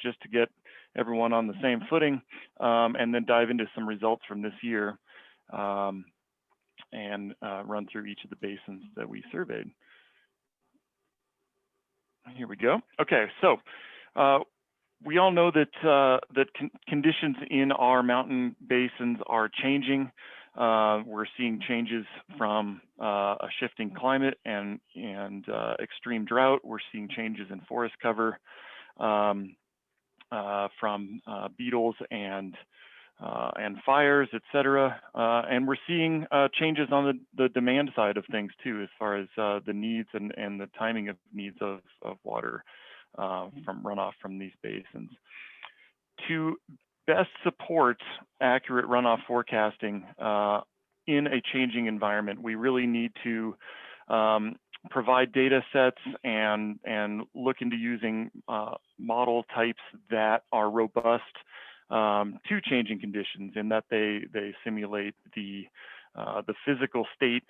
just to get everyone on the same footing, and then dive into some results from this year, and run through each of the basins that we surveyed. Here we go. Okay, so we all know that conditions in our mountain basins are changing. We're seeing changes from a shifting climate and extreme drought. We're seeing changes in forest cover from beetles and fires, et cetera. And we're seeing changes on the demand side of things too, as far as the needs and the timing of needs of water from runoff from these basins. To best support accurate runoff forecasting in a changing environment, we really need to provide data sets and look into using model types that are robust to changing conditions, in that they simulate the physical state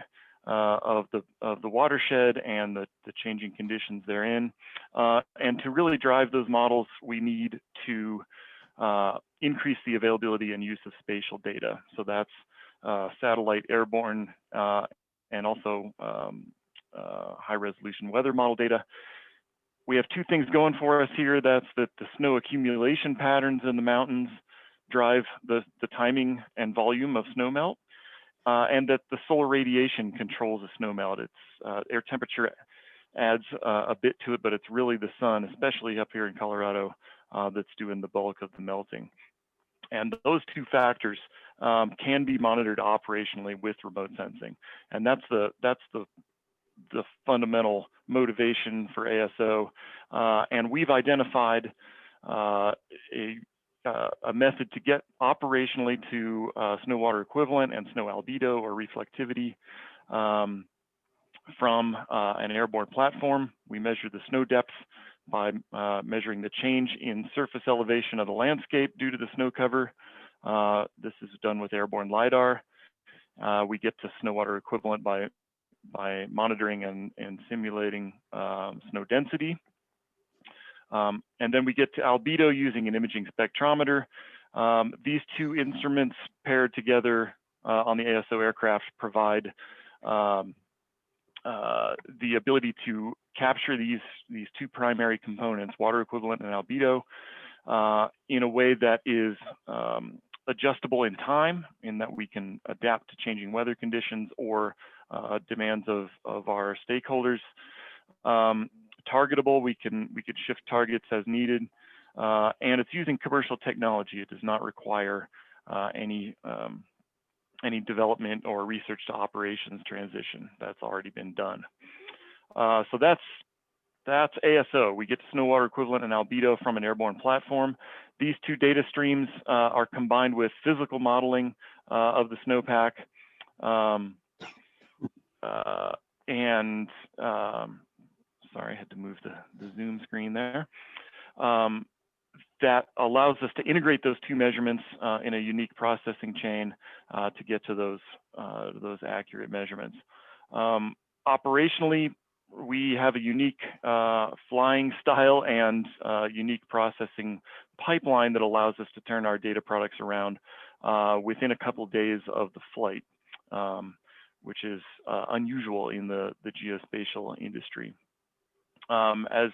of the watershed and the changing conditions therein. And to really drive those models, we need to increase the availability and use of spatial data. So that's satellite, airborne, and also high resolution weather model data. We have two things going for us here. That's that the snow accumulation patterns in the mountains drive the timing and volume of snowmelt, and that the solar radiation controls the snowmelt. It's air temperature adds a bit to it, but it's really the sun, especially up here in Colorado, that's doing the bulk of the melting. And those two factors can be monitored operationally with remote sensing, and that's the fundamental motivation for ASO. And we've identified a method to get operationally to snow water equivalent and snow albedo or reflectivity from an airborne platform. We measure the snow depth by measuring the change in surface elevation of the landscape due to the snow cover. This is done with airborne LiDAR. We get to snow water equivalent by monitoring and simulating snow density. And then we get to albedo using an imaging spectrometer. These two instruments paired together on the ASO aircraft provide the ability to capture these two primary components, water equivalent and albedo, in a way that is adjustable in time, in that we can adapt to changing weather conditions or demands of our stakeholders. Targetable, we could shift targets as needed, and it's using commercial technology. It does not require any development or research to operations transition. That's already been done. So that's ASO. We get snow water equivalent and albedo from an airborne platform. These two data streams are combined with physical modeling of the snowpack, sorry, I had to move the Zoom screen there. That allows us to integrate those two measurements in a unique processing chain to get to those accurate measurements. Operationally, we have a unique flying style and unique processing pipeline that allows us to turn our data products around within a couple of days of the flight, which is unusual in the geospatial industry. As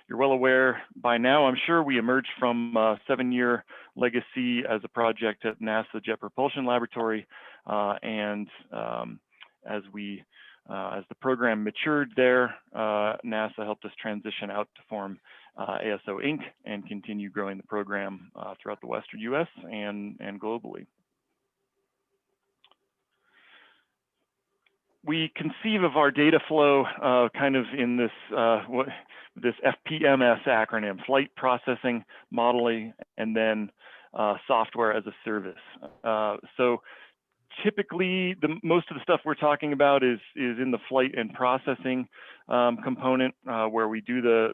you're well aware by now, I'm sure, we emerged from a 7-year legacy as a project at NASA Jet Propulsion Laboratory, and as the program matured there, NASA helped us transition out to form ASO Inc. and continue growing the program throughout the Western US and globally. We conceive of our data flow kind of in this FPMS acronym: flight processing, modeling, and then software as a service. So typically, most of the stuff we're talking about is in the flight and processing component, where we do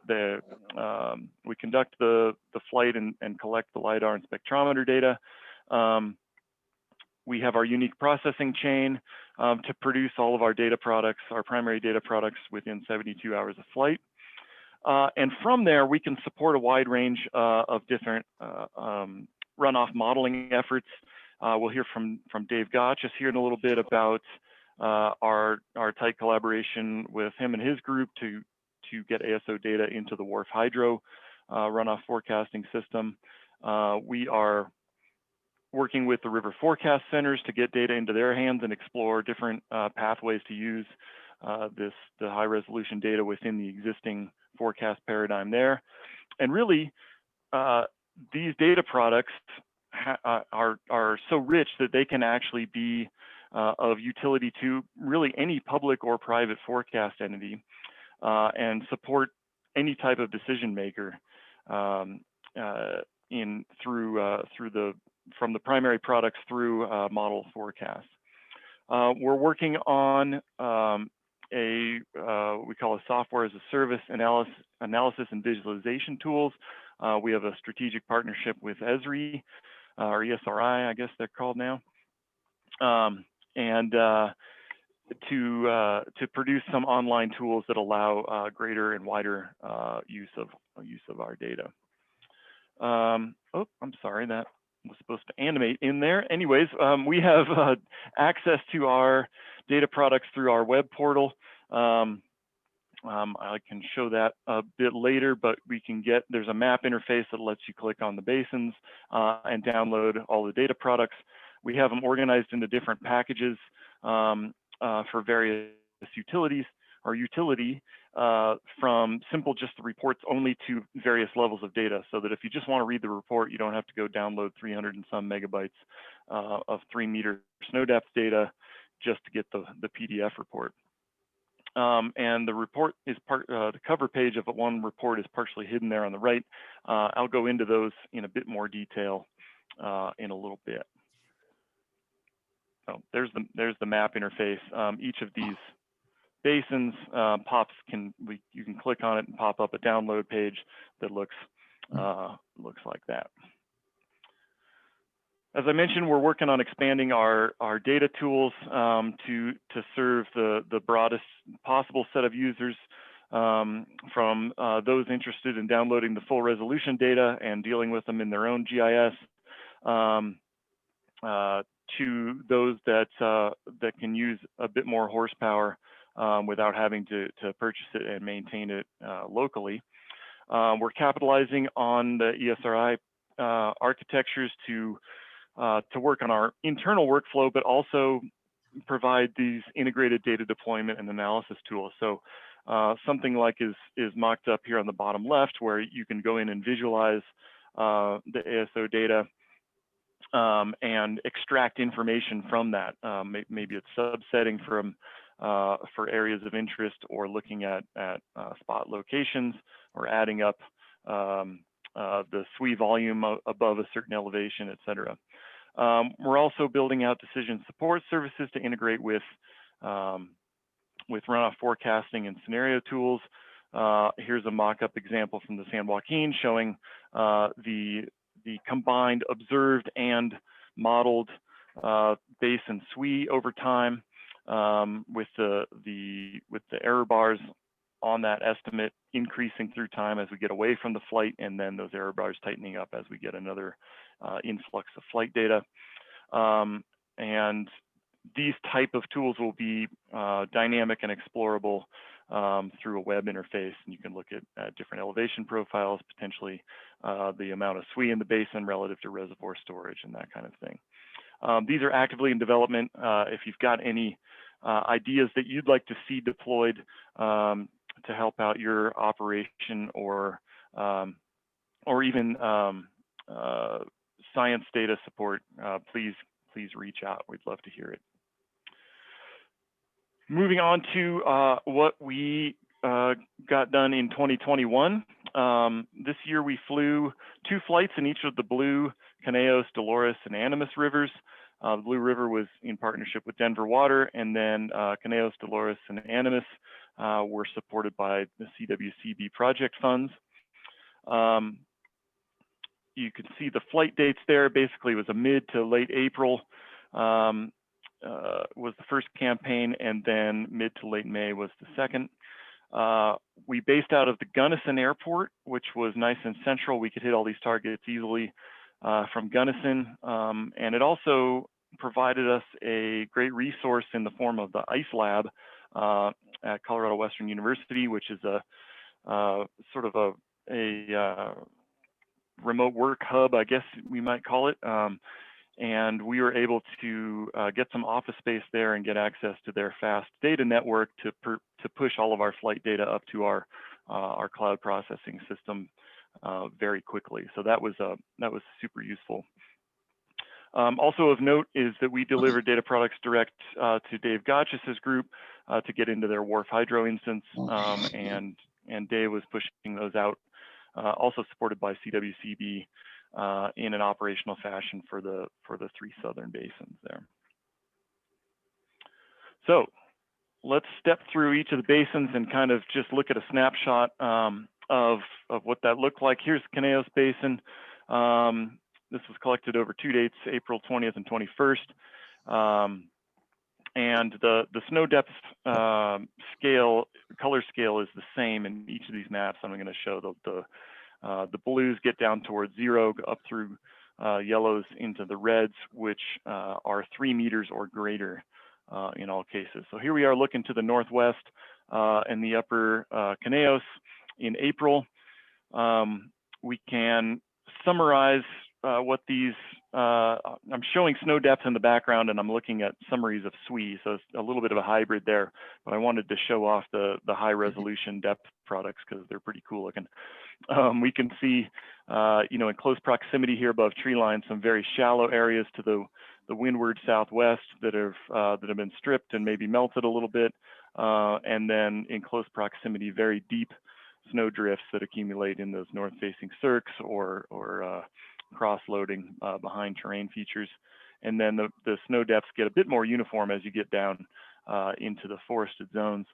we conduct the flight and collect the LiDAR and spectrometer data. We have our unique processing chain to produce all of our data products, our primary data products, within 72 hours of flight. And from there, we can support a wide range of different runoff modeling efforts. We'll hear from Dave Gochis here in a little bit about our tight collaboration with him and his group to get ASO data into the Wharf Hydro runoff forecasting system. We are working with the river forecast centers to get data into their hands and explore different pathways to use the high resolution data within the existing forecast paradigm there. And really, these data products are so rich that they can actually be of utility to really any public or private forecast entity and support any type of decision maker from the primary products through model forecasts. We're working on we call a software as a service analysis and visualization tools. We have a strategic partnership with ESRI, or ESRI, I guess they're called now, and to produce some online tools that allow greater and wider use of our data. Oh, I'm sorry, that was supposed to animate in there. Anyways, we have access to our data products through our web portal. I can show that a bit later, but there's a map interface that lets you click on the basins and download all the data products. We have them organized into different packages for various utilities or utility, from simple just the reports only to various levels of data, so that if you just want to read the report, you don't have to go download 300 and some megabytes of 3-meter snow depth data just to get the PDF report. And the report is the cover page of one report is partially hidden there on the right. I'll go into those in a bit more detail in a little bit. So there's the map interface. Each of these basins you can click on it and pop up a download page that looks like that. As I mentioned, we're working on expanding our data tools to serve the broadest possible set of users, from those interested in downloading the full resolution data and dealing with them in their own GIS, to those that can use a bit more horsepower without having to purchase it and maintain it locally. We're capitalizing on the ESRI architectures to work on our internal workflow, but also provide these integrated data deployment and analysis tools. So something like is mocked up here on the bottom left, where you can go in and visualize the ASO data and extract information from that. Maybe it's subsetting for areas of interest, or looking at spot locations, or adding up the SWE volume above a certain elevation, et cetera. We're also building out decision support services to integrate with runoff forecasting and scenario tools. Here's a mock-up example from the San Joaquin showing the combined observed and modeled basin SWE over time, with the error bars on that estimate increasing through time as we get away from the flight, and then those error bars tightening up as we get another influx of flight data. And these type of tools will be dynamic and explorable through a web interface, and you can look at different elevation profiles, potentially the amount of SWE in the basin relative to reservoir storage and that kind of thing. These are actively in development. If you've got any ideas that you'd like to see deployed to help out your operation, or even science data support, please reach out. We'd love to hear it. Moving on to what we got done in 2021. This year we flew 2 flights in each of the Blue, Conejos, Dolores, and Animas rivers. The Blue River was in partnership with Denver Water, and then Conejos, Dolores, and Animas were supported by the CWCB project funds. You can see the flight dates there. Basically, it was a mid to late April was the first campaign, and then mid to late May was the second. We based out of the Gunnison Airport, which was nice and central. We could hit all these targets easily from Gunnison, and it also provided us a great resource in the form of the ICE lab at Colorado Western University, which is a sort of a remote work hub, I guess we might call it. And we were able to get some office space there and get access to their fast data network to push all of our flight data up to our cloud processing system very quickly. So that was super useful. Also of note is that we delivered data products direct to Dave Gochis' group to get into their Wharf Hydro instance, and Dave was pushing those out, also supported by CWCB in an operational fashion for the three southern basins there. So let's step through each of the basins and kind of just look at a snapshot of what that looked like. Here's Conejos Basin. This was collected over 2 dates, April 20th and 21st. And the snow depth color scale is the same in each of these maps. I'm going to show the blues get down towards 0, up through yellows into the reds, which are 3 meters or greater in all cases. So here we are looking to the northwest in the upper Conejos in April. We can summarize what these, I'm showing snow depth in the background and I'm looking at summaries of SWE, so it's a little bit of a hybrid there, but I wanted to show off the high resolution depth products because they're pretty cool looking. We can see, in close proximity here above tree line, some very shallow areas to the windward southwest that have been stripped and maybe melted a little bit, and then in close proximity, very deep snow drifts that accumulate in those north-facing cirques or cross-loading behind terrain features. And then the snow depths get a bit more uniform as you get down into the forested zones.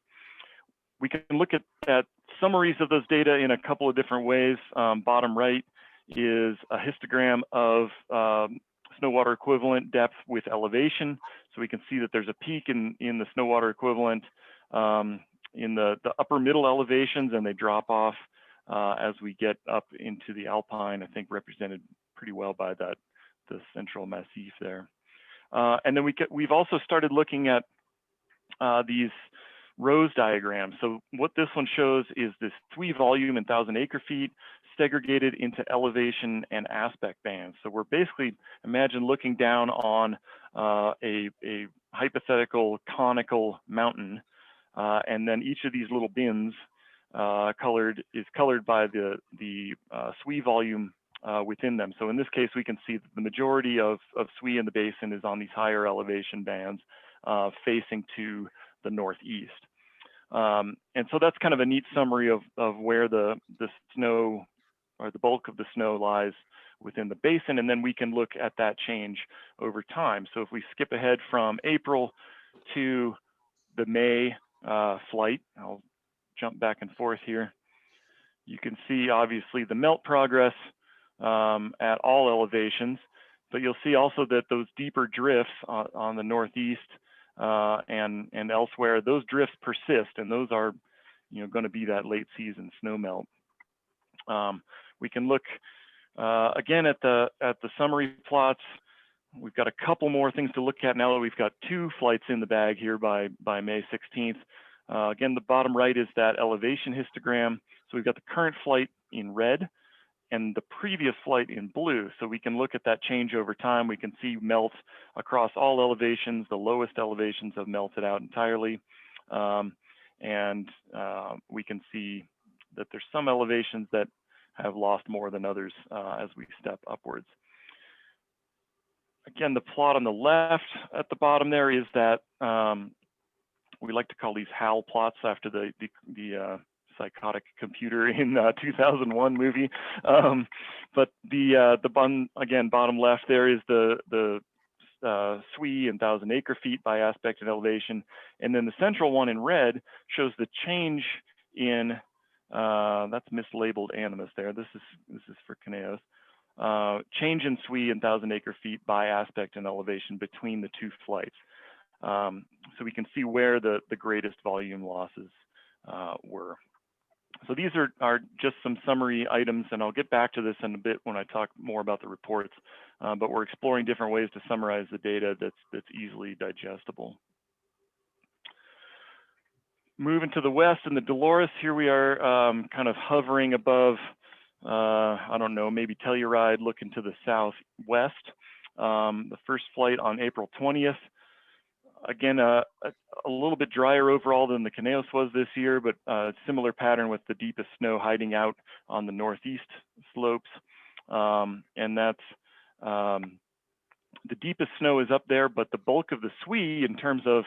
We can look at summaries of those data in a couple of different ways. Bottom right is a histogram of snow water equivalent depth with elevation. So we can see that there's a peak in the snow water equivalent in the upper middle elevations, and they drop off as we get up into the alpine, I think represented pretty well by the central massif there. And then we've also started looking at these rose diagrams. So what this one shows is this SWE volume in 1,000 acre feet segregated into elevation and aspect bands. So we're basically, imagine looking down on a hypothetical conical mountain, and then each of these little bins is colored by the SWE volume within them. So in this case, we can see that the majority of SWE in the basin is on these higher elevation bands facing to the northeast. And so that's kind of a neat summary of where the snow, or the bulk of the snow, lies within the basin. And then we can look at that change over time. So if we skip ahead from April to the May flight, I'll jump back and forth here. You can see obviously the melt progress at all elevations, but you'll see also that those deeper drifts on the northeast and elsewhere, those drifts persist, and those are going to be that late season snow melt. We can look again at the summary plots. We've got a couple more things to look at now that we've got 2 flights in the bag here by May 16th. Again, the bottom right is that elevation histogram. So we've got the current flight in red and the previous flight in blue. So we can look at that change over time. We can see melt across all elevations. The lowest elevations have melted out entirely. And we can see that there's some elevations that have lost more than others as we step upwards. Again, the plot on the left at the bottom there is that we like to call these HAL plots after the psychotic computer in 2001 movie. But the bottom left there is the SWE in 1,000 acre feet by aspect and elevation, and then the central one in red shows the change in that's mislabeled animus there. This is for Conejos. Change in SWE in 1,000 acre feet by aspect and elevation between the 2 flights. So we can see where the greatest volume losses were. So these are just some summary items, and I'll get back to this in a bit when I talk more about the reports, but we're exploring different ways to summarize the data that's easily digestible. Moving to the west in the Dolores, here we are kind of hovering above, I don't know, maybe Telluride, looking to the southwest. The first flight on April 20th. Again, a little bit drier overall than the Conejos was this year, but a similar pattern with the deepest snow hiding out on the northeast slopes. And that's, the deepest snow is up there, but the bulk of the SWE in terms of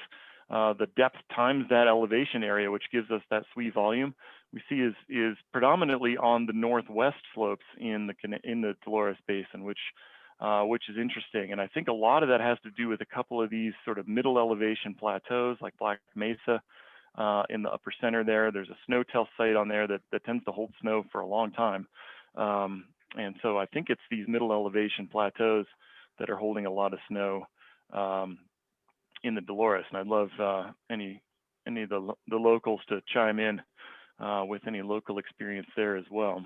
the depth times that elevation area, which gives us that SWE volume, we see is predominantly on the northwest slopes in the Dolores Basin, which is interesting. And I think a lot of that has to do with a couple of these sort of middle elevation plateaus like Black Mesa in the upper center there. There's a snowtail site on there that tends to hold snow for a long time. And so I think it's these middle elevation plateaus that are holding a lot of snow in the Dolores. And I'd love any of the locals to chime in with any local experience there as well.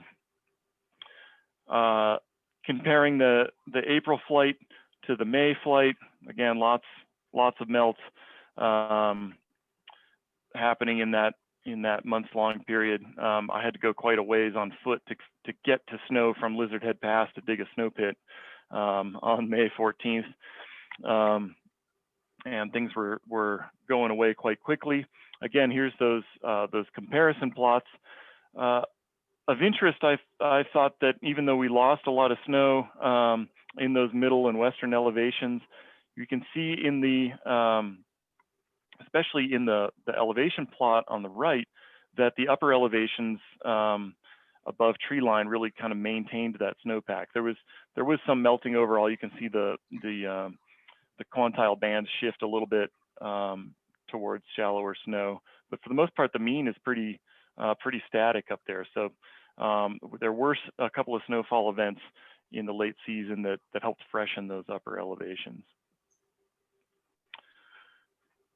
Comparing the April flight to the May flight, again, lots of melts happening in that months-long period. I had to go quite a ways on foot to get to snow from Lizard Head Pass to dig a snow pit on May 14th. And things were going away quite quickly. Again, here's those comparison plots. Of interest, I thought that even though we lost a lot of snow in those middle and western elevations, you can see in the, especially in the elevation plot on the right, that the upper elevations above tree line really kind of maintained that snowpack. There was some melting overall. You can see the quantile bands shift a little bit towards shallower snow, but for the most part, the mean is pretty static up there. So there were a couple of snowfall events in the late season that helped freshen those upper elevations.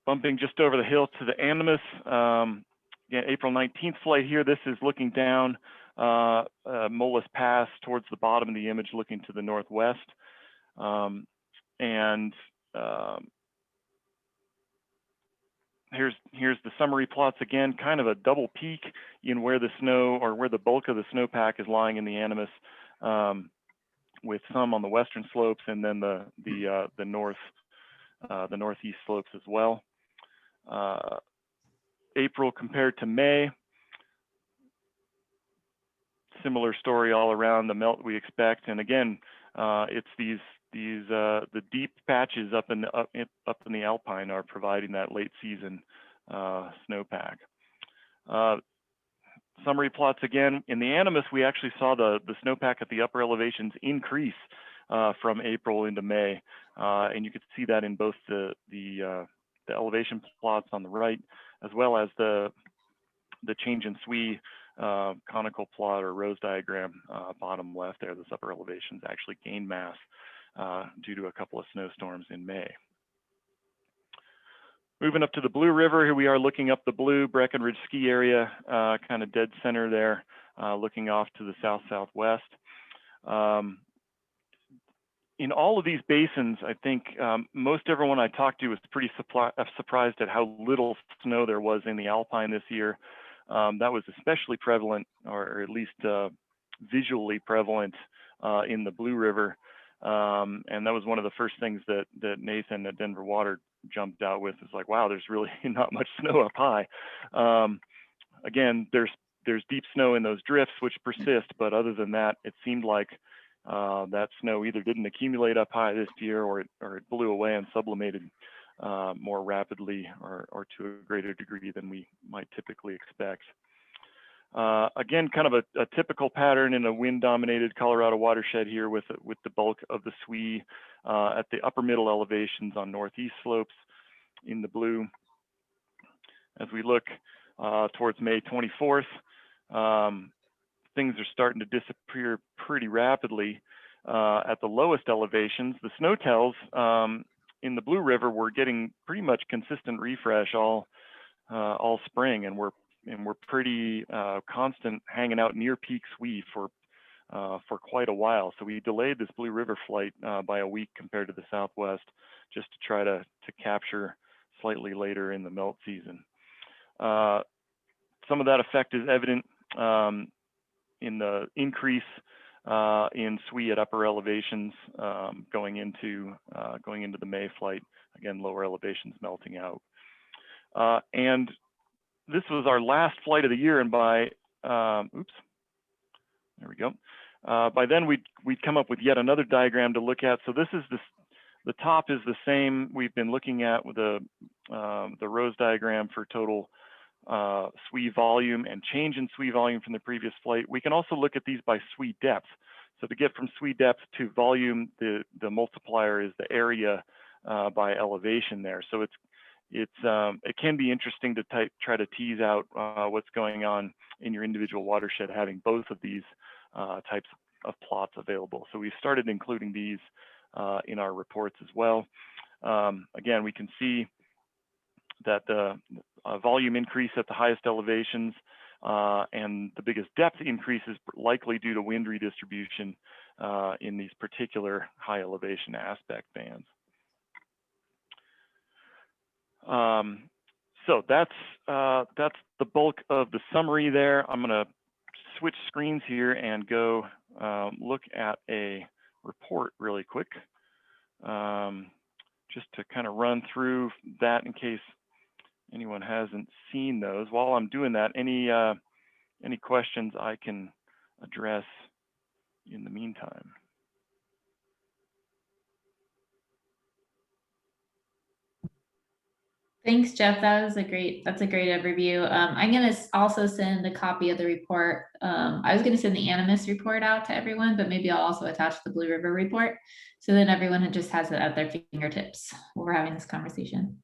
Bumping just over the hill to the Animas, again, April 19th flight here. This is looking down Molas Pass towards the bottom of the image, looking to the northwest. Here's the summary plots again, kind of a double peak in where the snow or where the bulk of the snowpack is lying in the Animas, with some on the western slopes and then the northeast slopes as well. April compared to May, similar story all around, the melt we expect, and again, it's the deep patches up in the Alpine are providing that late season snowpack. Summary plots again, in the Animas, we actually saw the snowpack at the upper elevations increase from April into May, and you could see that in both the elevation plots on the right, as well as the change in SWE conical plot or rose diagram bottom left there. Those upper elevations actually gained mass due to a couple of snowstorms in May. Moving up to the Blue River, here we are looking up the Blue Breckenridge ski area, kind of dead center there, looking off to the south-southwest. In all of these basins, I think most everyone I talked to was pretty surprised at how little snow there was in the Alpine this year. That was especially prevalent, or at least visually prevalent in the Blue River. And that was one of the first things that Nathan at Denver Water jumped out with. Is like, wow, there's really not much snow up high. Again, there's deep snow in those drifts which persist, but other than that, it seemed like that snow either didn't accumulate up high this year, or it blew away and sublimated more rapidly or to a greater degree than we might typically expect. Again, kind of a typical pattern in a wind-dominated Colorado watershed here, with the bulk of the SWE at the upper middle elevations on northeast slopes in the blue. As we look towards May 24th, things are starting to disappear pretty rapidly at the lowest elevations. The snowtails in the Blue River were getting pretty much consistent refresh all spring, and we're we're pretty constant hanging out near peak SWE for quite a while. So we delayed this Blue River flight by a week compared to the Southwest, just to try to capture slightly later in the melt season. Some of that effect is evident in the increase in SWE at upper elevations going into the May flight. Again, lower elevations melting out. And this was our last flight of the year, and by oops, there we go. By then we'd come up with yet another diagram to look at. So this is the top is the same we've been looking at with the rose diagram for total SWE volume and change in SWE volume from the previous flight. We can also look at these by SWE depth. So to get from SWE depth to volume, the multiplier is the area by elevation there. So it can be interesting to try to tease out what's going on in your individual watershed, having both of these types of plots available. So we started including these in our reports as well. Again, we can see that the volume increase at the highest elevations and the biggest depth increase is likely due to wind redistribution in these particular high elevation aspect bands. So that's the bulk of the summary there. I'm going to switch screens here and go look at a report really quick, just to kind of run through that in case anyone hasn't seen those. While I'm doing that, any questions I can address in the meantime? Thanks, Jeff. That's a great overview. I'm going to also send a copy of the report. I was going to send the Animus report out to everyone, but maybe I'll also attach the Blue River report, so then everyone just has it at their fingertips while we're having this conversation.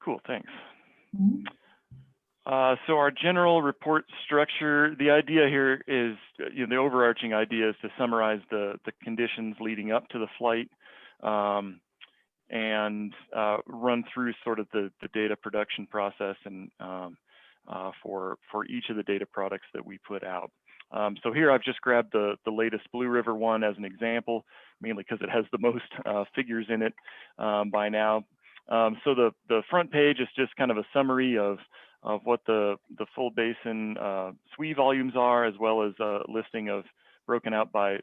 Cool, thanks. Mm-hmm. So our general report structure, the idea here is, the overarching idea is to summarize the conditions leading up to the flight, and run through sort of the data production process and for each of the data products that we put out. So here I've just grabbed the latest Blue River one as an example, mainly because it has the most figures in it by now. So the front page is just kind of a summary of what the full basin SWE volumes are, as well as a listing of broken out by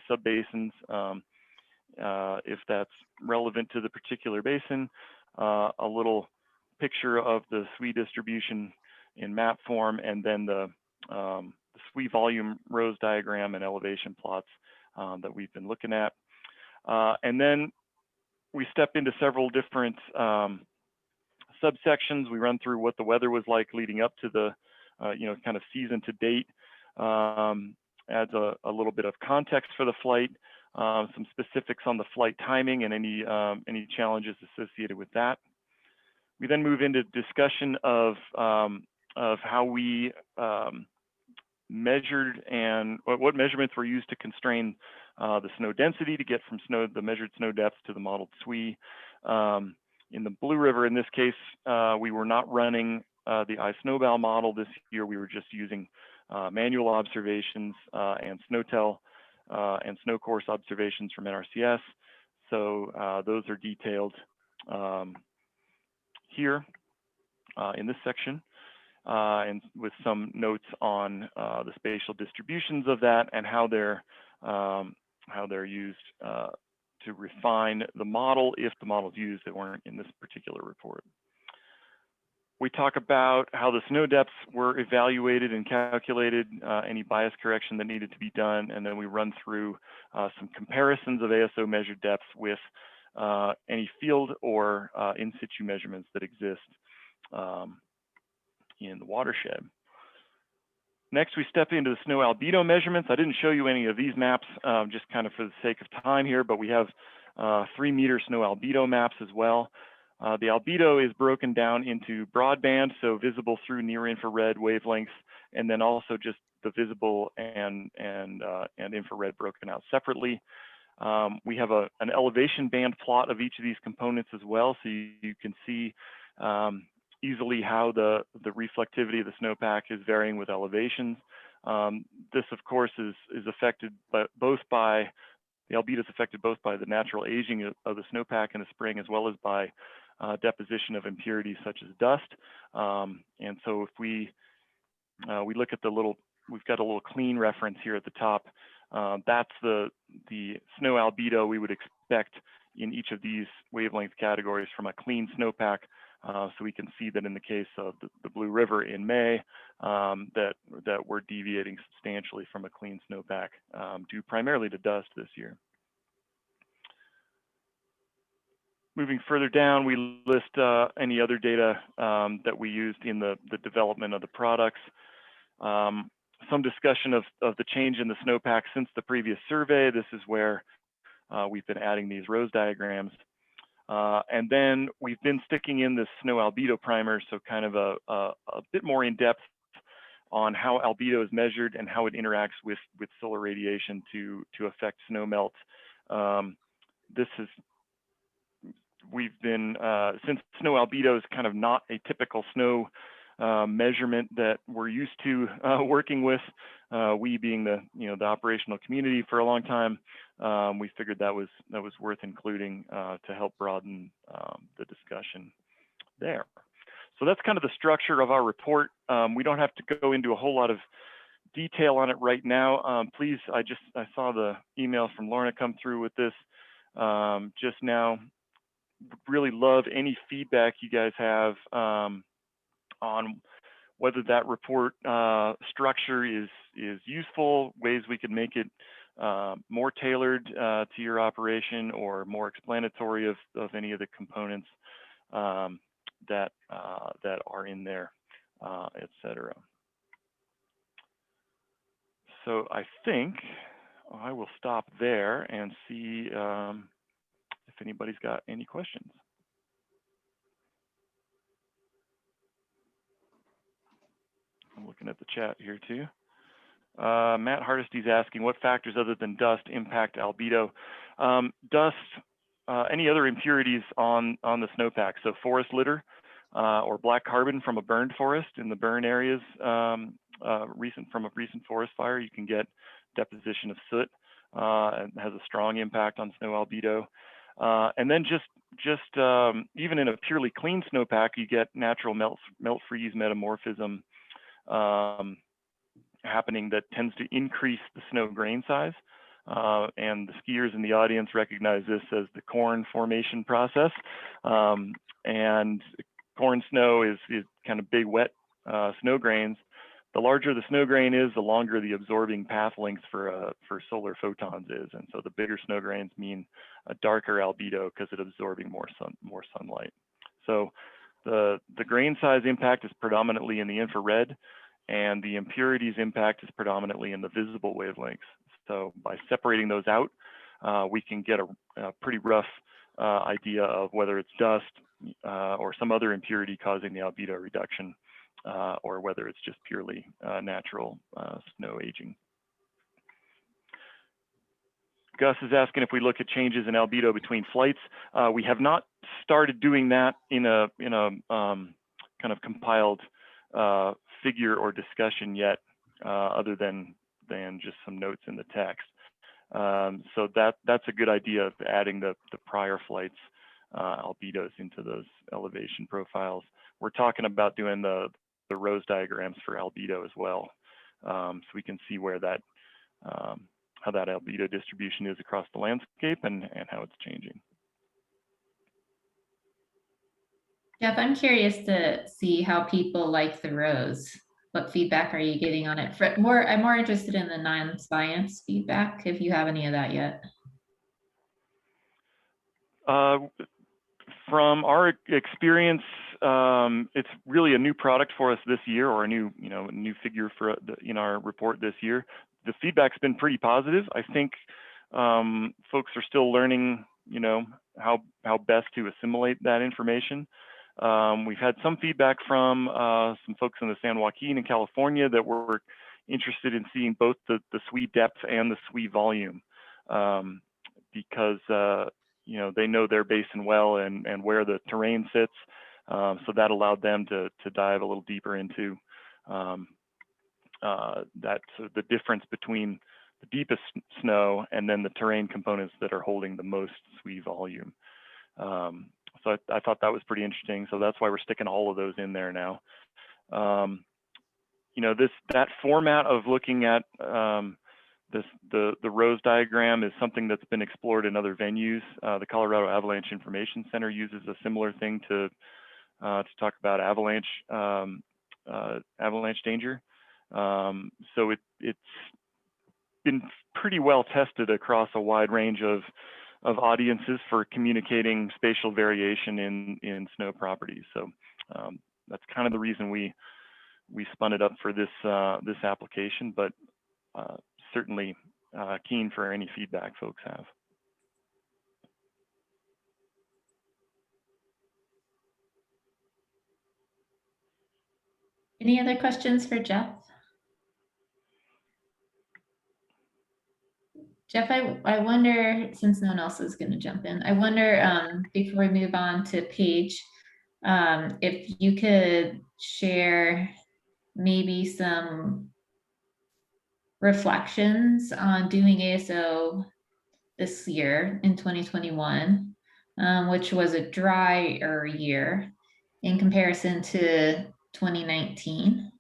subbasins, if that's relevant to the particular basin. A little picture of the SWE distribution in map form, and then the SWE volume rose diagram and elevation plots that we've been looking at. And then we step into several different subsections. We run through what the weather was like leading up to the kind of season to date. Adds a little bit of context for the flight, some specifics on the flight timing and any challenges associated with that. We then move into discussion of how we measured and what measurements were used to constrain the snow density to get from the measured snow depths to the modeled SWE. In the Blue River, in this case, we were not running the iSnowbow model this year. We were just using manual observations and SNOTEL and snow course observations from NRCS. So those are detailed here in this section, and with some notes on the spatial distributions of that and how they're used to refine the model if the models used that weren't in this particular report. We talk about how the snow depths were evaluated and calculated, any bias correction that needed to be done, and then we run through some comparisons of ASO measured depths with any field or in situ measurements that exist in the watershed. Next, we step into the snow albedo measurements. I didn't show you any of these maps, just kind of for the sake of time here, but we have 3-meter snow albedo maps as well. The albedo is broken down into broadband, so visible through near infrared wavelengths, and then also just the visible and infrared broken out separately. We have an elevation band plot of each of these components as well, so you can see easily how the reflectivity of the snowpack is varying with elevations. This, of course, is affected both by the albedo is affected both by the natural aging of the snowpack in the spring, as well as by deposition of impurities such as dust. And so if we look at we've got a little clean reference here at the top. That's the snow albedo we would expect in each of these wavelength categories from a clean snowpack. So we can see that in the case of the Blue River in May, that we're deviating substantially from a clean snowpack due primarily to dust this year. Moving further down, we list any other data that we used in the development of the products. Some discussion of the change in the snowpack since the previous survey. This is where we've been adding these rose diagrams. And then we've been sticking in this snow albedo primer, so kind of a bit more in depth on how albedo is measured and how it interacts with solar radiation to affect snow melt. We've been, since snow albedo is kind of not a typical snow measurement that we're used to working with, we being the operational community for a long time, we figured that was worth including to help broaden the discussion there. So that's kind of the structure of our report. We don't have to go into a whole lot of detail on it right now. Please, I saw the email from Lorna come through with this just now. Really love any feedback you guys have on whether that report structure is useful, ways we could make it more tailored to your operation, or more explanatory of any of the components that are in there, etc. So I think I will stop there and see if anybody's got any questions. I'm looking at the chat here too. Matt Hardesty's asking, what factors other than dust impact albedo? Dust, any other impurities on the snowpack, so forest litter or black carbon from a burned forest in the burn areas from a recent forest fire, you can get deposition of soot and has a strong impact on snow albedo. And then just even in a purely clean snowpack, you get natural melt freeze metamorphism happening that tends to increase the snow grain size. And the skiers in the audience recognize this as the corn formation process. And corn snow is kind of big, wet snow grains. The larger the snow grain is, the longer the absorbing path length for solar photons is. And so the bigger snow grains mean a darker albedo because it's absorbing more sunlight. So the grain size impact is predominantly in the infrared, and the impurities impact is predominantly in the visible wavelengths. So by separating those out, we can get a pretty rough idea of whether it's dust or some other impurity causing the albedo reduction, or whether it's just purely natural snow aging. Gus is asking if we look at changes in albedo between flights. We have not started doing that in a kind of compiled figure or discussion yet, other than just some notes in the text. So that's a good idea of adding the prior flights albedos into those elevation profiles. We're talking about doing the rose diagrams for albedo as well, so we can see where that how that albedo distribution is across the landscape and how it's changing. Jeff, I'm curious to see how people like the rose. What feedback are you getting on it? I'm more interested in the non-science feedback, if you have any of that yet. From our experience, it's really a new product for us this year, or a new figure for in our report this year. The feedback's been pretty positive. I think folks are still learning, how best to assimilate that information. We've had some feedback from some folks in the San Joaquin in California that were interested in seeing both the SWE depth and the SWE volume, because they know their basin well and where the terrain sits. So that allowed them to dive a little deeper into so the difference between the deepest snow and then the terrain components that are holding the most SWE volume. So I thought that was pretty interesting. So that's why we're sticking all of those in there now. You know, that format of looking at the rows diagram is something that's been explored in other venues. The Colorado Avalanche Information Center uses a similar thing to talk about avalanche danger. So it's been pretty well tested across a wide range of audiences for communicating spatial variation in snow properties. So that's kind of the reason we spun it up for this this application, but certainly keen for any feedback folks have. Any other questions for Jeff? Jeff, I wonder, since no one else is going to jump in, I wonder before we move on to Paige, if you could share maybe some reflections on doing ASO this year in 2021, which was a drier year in comparison to 2019.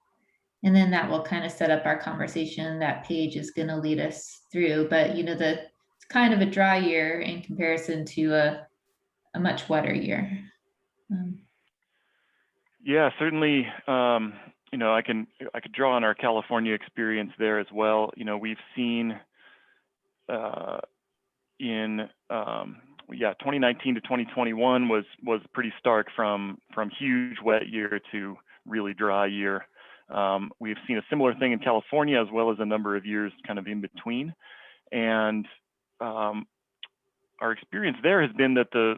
And then that will kind of set up our conversation that Paige is going to lead us through. But you know, it's kind of a dry year in comparison to a much wetter year. Yeah, certainly. You know, I could draw on our California experience there as well. You know, we've seen in 2019 to 2021 was pretty stark from huge wet year to really dry year. We've seen a similar thing in California as well as a number of years kind of in between. And our experience there has been that the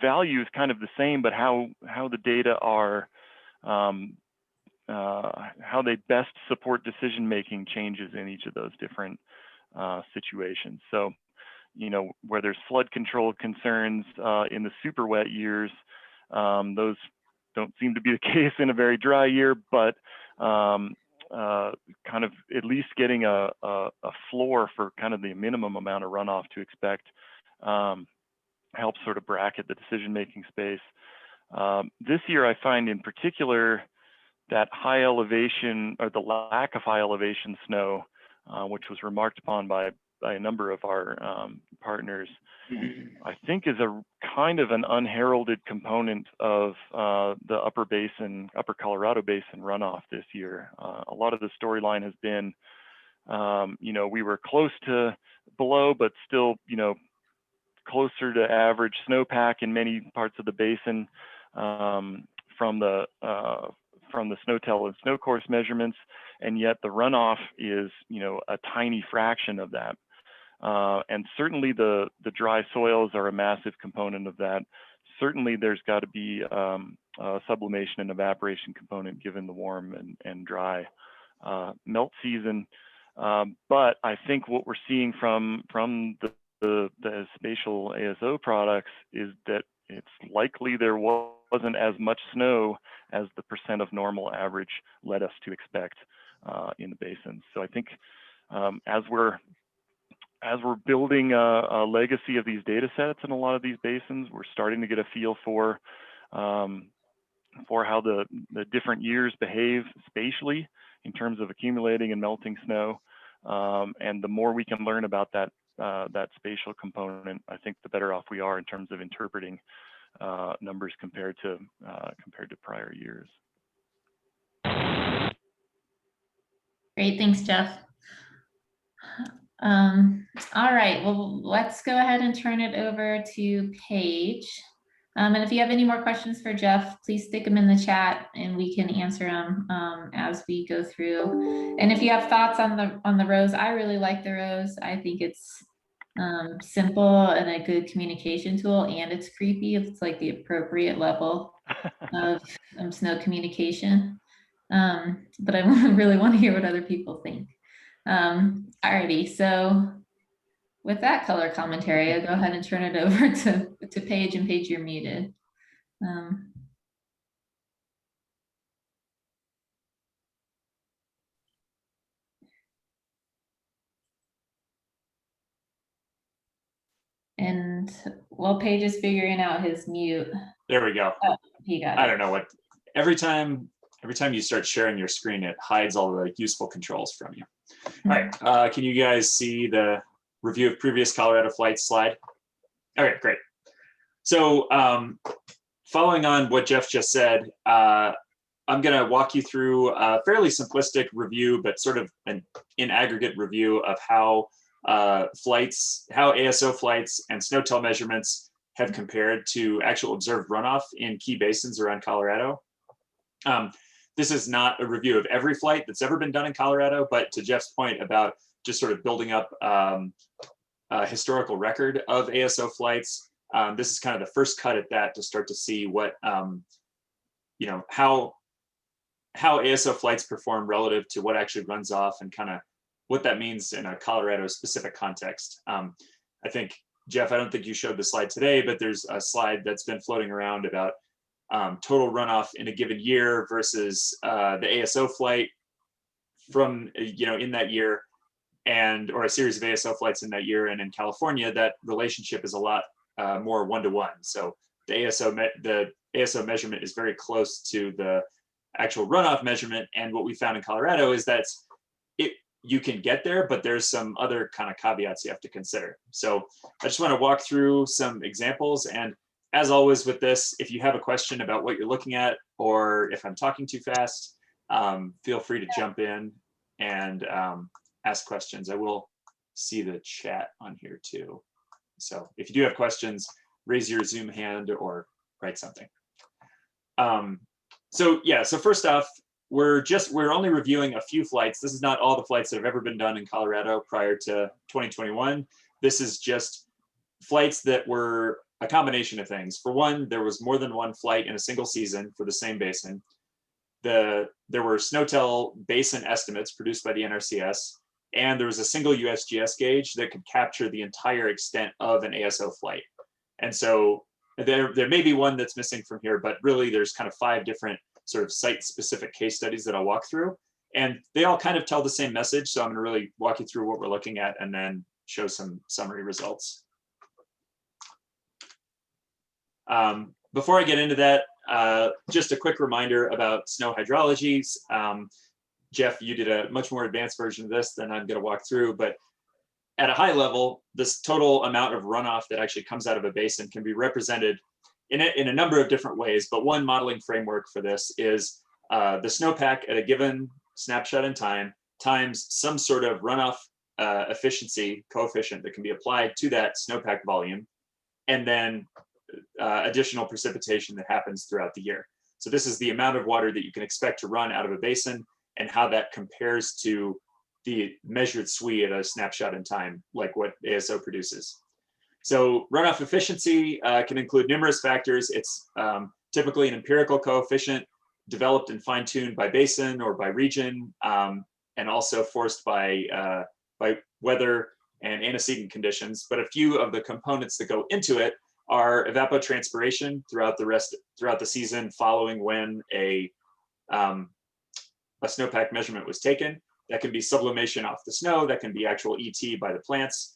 value is kind of the same, but how the data are, how they best support decision making changes in each of those different situations. So, you know, where there's flood control concerns in the super wet years, those don't seem to be the case in a very dry year, but kind of at least getting a floor for kind of the minimum amount of runoff to expect helps sort of bracket the decision-making space. This year, I find in particular that high elevation or the lack of high elevation snow, which was remarked upon by a number of our partners, I think is a kind of an unheralded component of the upper Colorado Basin runoff this year. A lot of the storyline has been, you know, we were close to below, but still, you know, closer to average snowpack in many parts of the basin from the SNOTEL and snow course measurements, and yet the runoff is, you know, a tiny fraction of that. And certainly the dry soils are a massive component of that. Certainly there's got to be a sublimation and evaporation component given the warm and dry melt season. But I think what we're seeing from the spatial ASO products is that it's likely there wasn't as much snow as the percent of normal average led us to expect in the basin. So I think as we're building a legacy of these data sets in a lot of these basins, we're starting to get a feel for how the different years behave spatially in terms of accumulating and melting snow. And the more we can learn about that spatial component, I think the better off we are in terms of interpreting numbers compared to prior years. Great, thanks, Jeff. All right, well, let's go ahead and turn it over to Paige. And if you have any more questions for Jeff, please stick them in the chat and we can answer them as we go through. And if you have thoughts on the rows, I really like the rows. I think it's simple and a good communication tool, and it's creepy. It's like the appropriate level of snow communication. But I really want to hear what other people think. Alrighty, so with that color commentary, I'll go ahead and turn it over to Paige, and Paige, you're muted. Um, and while Paige is figuring out his mute, There we go. oh, he got I it. don't know what, every time you start sharing your screen, it hides all the useful controls from you. All right, can you guys see the review of previous Colorado flights slide? Okay, great. So following on what Jeff just said, I'm going to walk you through a fairly simplistic review, but sort of an in aggregate review of how ASO flights and snow-tail measurements have compared to actual observed runoff in key basins around Colorado. This is not a review of every flight that's ever been done in Colorado, but to Jeff's point about just sort of building up a historical record of ASO flights, this is kind of the first cut at that to start to see what, how ASO flights perform relative to what actually runs off and kind of what that means in a Colorado specific context. I think, Jeff, I don't think you showed the slide today, but there's a slide that's been floating around about total runoff in a given year versus the ASO flight from, in that year, or a series of ASO flights in that year. And in California, that relationship is a lot more one-to-one. So the ASO measurement is very close to the actual runoff measurement. And what we found in Colorado is that you can get there, but there's some other kind of caveats you have to consider. So I just want to walk through some examples. And as always with this, if you have a question about what you're looking at, or if I'm talking too fast, feel free to jump in and ask questions. I will see the chat on here too. So if you do have questions, raise your Zoom hand or write something. So first off, we're only reviewing a few flights. This is not all the flights that have ever been done in Colorado prior to 2021. This is just flights that were a combination of things. For one, there was more than one flight in a single season for the same basin. There were snow-tail basin estimates produced by the NRCS, and there was a single USGS gauge that could capture the entire extent of an ASO flight. And so there may be one that's missing from here, but really there's kind of 5 different sort of site-specific case studies that I'll walk through. And they all kind of tell the same message. So I'm gonna really walk you through what we're looking at and then show some summary results. Before I get into that, just a quick reminder about snow hydrology. Jeff, you did a much more advanced version of this than I'm gonna walk through, but at a high level, this total amount of runoff that actually comes out of a basin can be represented in a number of different ways, but one modeling framework for this is the snowpack at a given snapshot in time times some sort of runoff efficiency coefficient that can be applied to that snowpack volume, and then additional precipitation that happens throughout the year. So this is the amount of water that you can expect to run out of a basin and how that compares to the measured SWE at a snapshot in time, like what ASO produces. So runoff efficiency can include numerous factors. It's typically an empirical coefficient developed and fine-tuned by basin or by region, and also forced by weather and antecedent conditions. But a few of the components that go into it are evapotranspiration throughout the season following when a snowpack measurement was taken. That can be sublimation off the snow, that can be actual ET by the plants.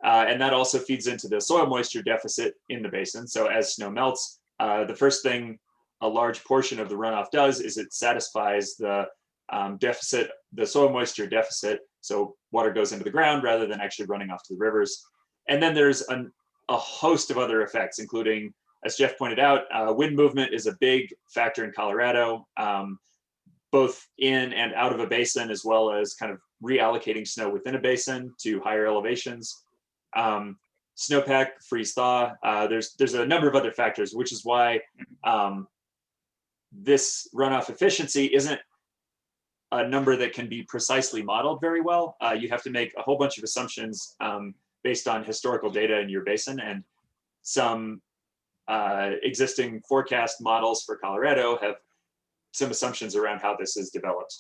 And that also feeds into the soil moisture deficit in the basin. So as snow melts, the first thing a large portion of the runoff does is it satisfies the deficit, the soil moisture deficit. So water goes into the ground rather than actually running off to the rivers. And then there's a host of other effects, including, as Jeff pointed out, wind movement is a big factor in Colorado, both in and out of a basin, as well as kind of reallocating snow within a basin to higher elevations. Snowpack, freeze thaw, there's a number of other factors, which is why this runoff efficiency isn't a number that can be precisely modeled very well. You have to make a whole bunch of assumptions based on historical data in your basin, and some existing forecast models for Colorado have some assumptions around how this is developed.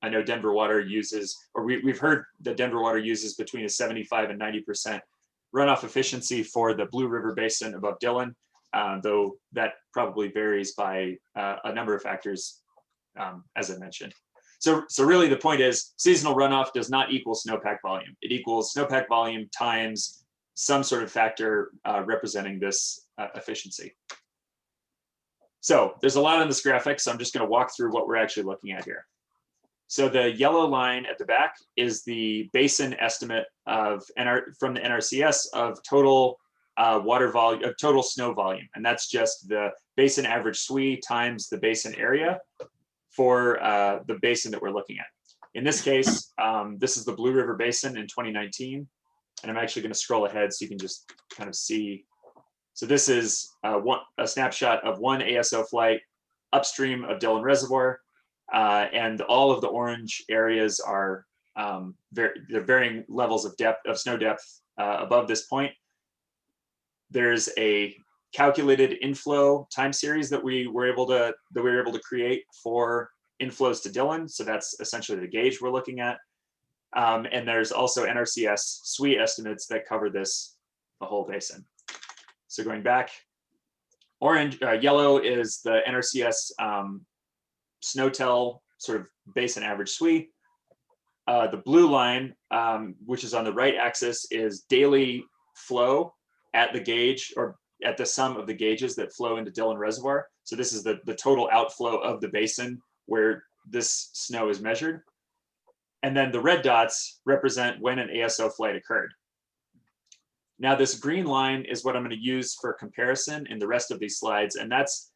I know Denver Water uses, or we've heard that Denver Water uses between a 75 and 90% runoff efficiency for the Blue River Basin above Dillon. though that probably varies by a number of factors, as I mentioned. So really the point is seasonal runoff does not equal snowpack volume. It equals snowpack volume times some sort of factor representing this efficiency. So there's a lot on this graphic, so I'm just going to walk through what we're actually looking at here. So the yellow line at the back is the basin estimate of from the NRCS of total water volume, of total snow volume, and that's just the basin average SWE times the basin area for the basin that we're looking at. In this case, this is the Blue River Basin in 2019, and I'm actually going to scroll ahead so you can just kind of see. So this is a snapshot of one ASO flight upstream of Dillon Reservoir. And all of the orange areas are they're varying levels of depth of snow depth above this point. There's a calculated inflow time series that we were able to create for inflows to Dillon. So that's essentially the gauge we're looking at. And there's also NRCS SWE estimates that cover the whole basin. So going back, yellow is the NRCS SNOTEL sort of basin average SWE. The blue line, which is on the right axis, is daily flow at the gauge or at the sum of the gauges that flow into Dillon Reservoir. So this is the total outflow of the basin where this snow is measured. And then the red dots represent when an ASO flight occurred. Now this green line is what I'm going to use for comparison in the rest of these slides, and that's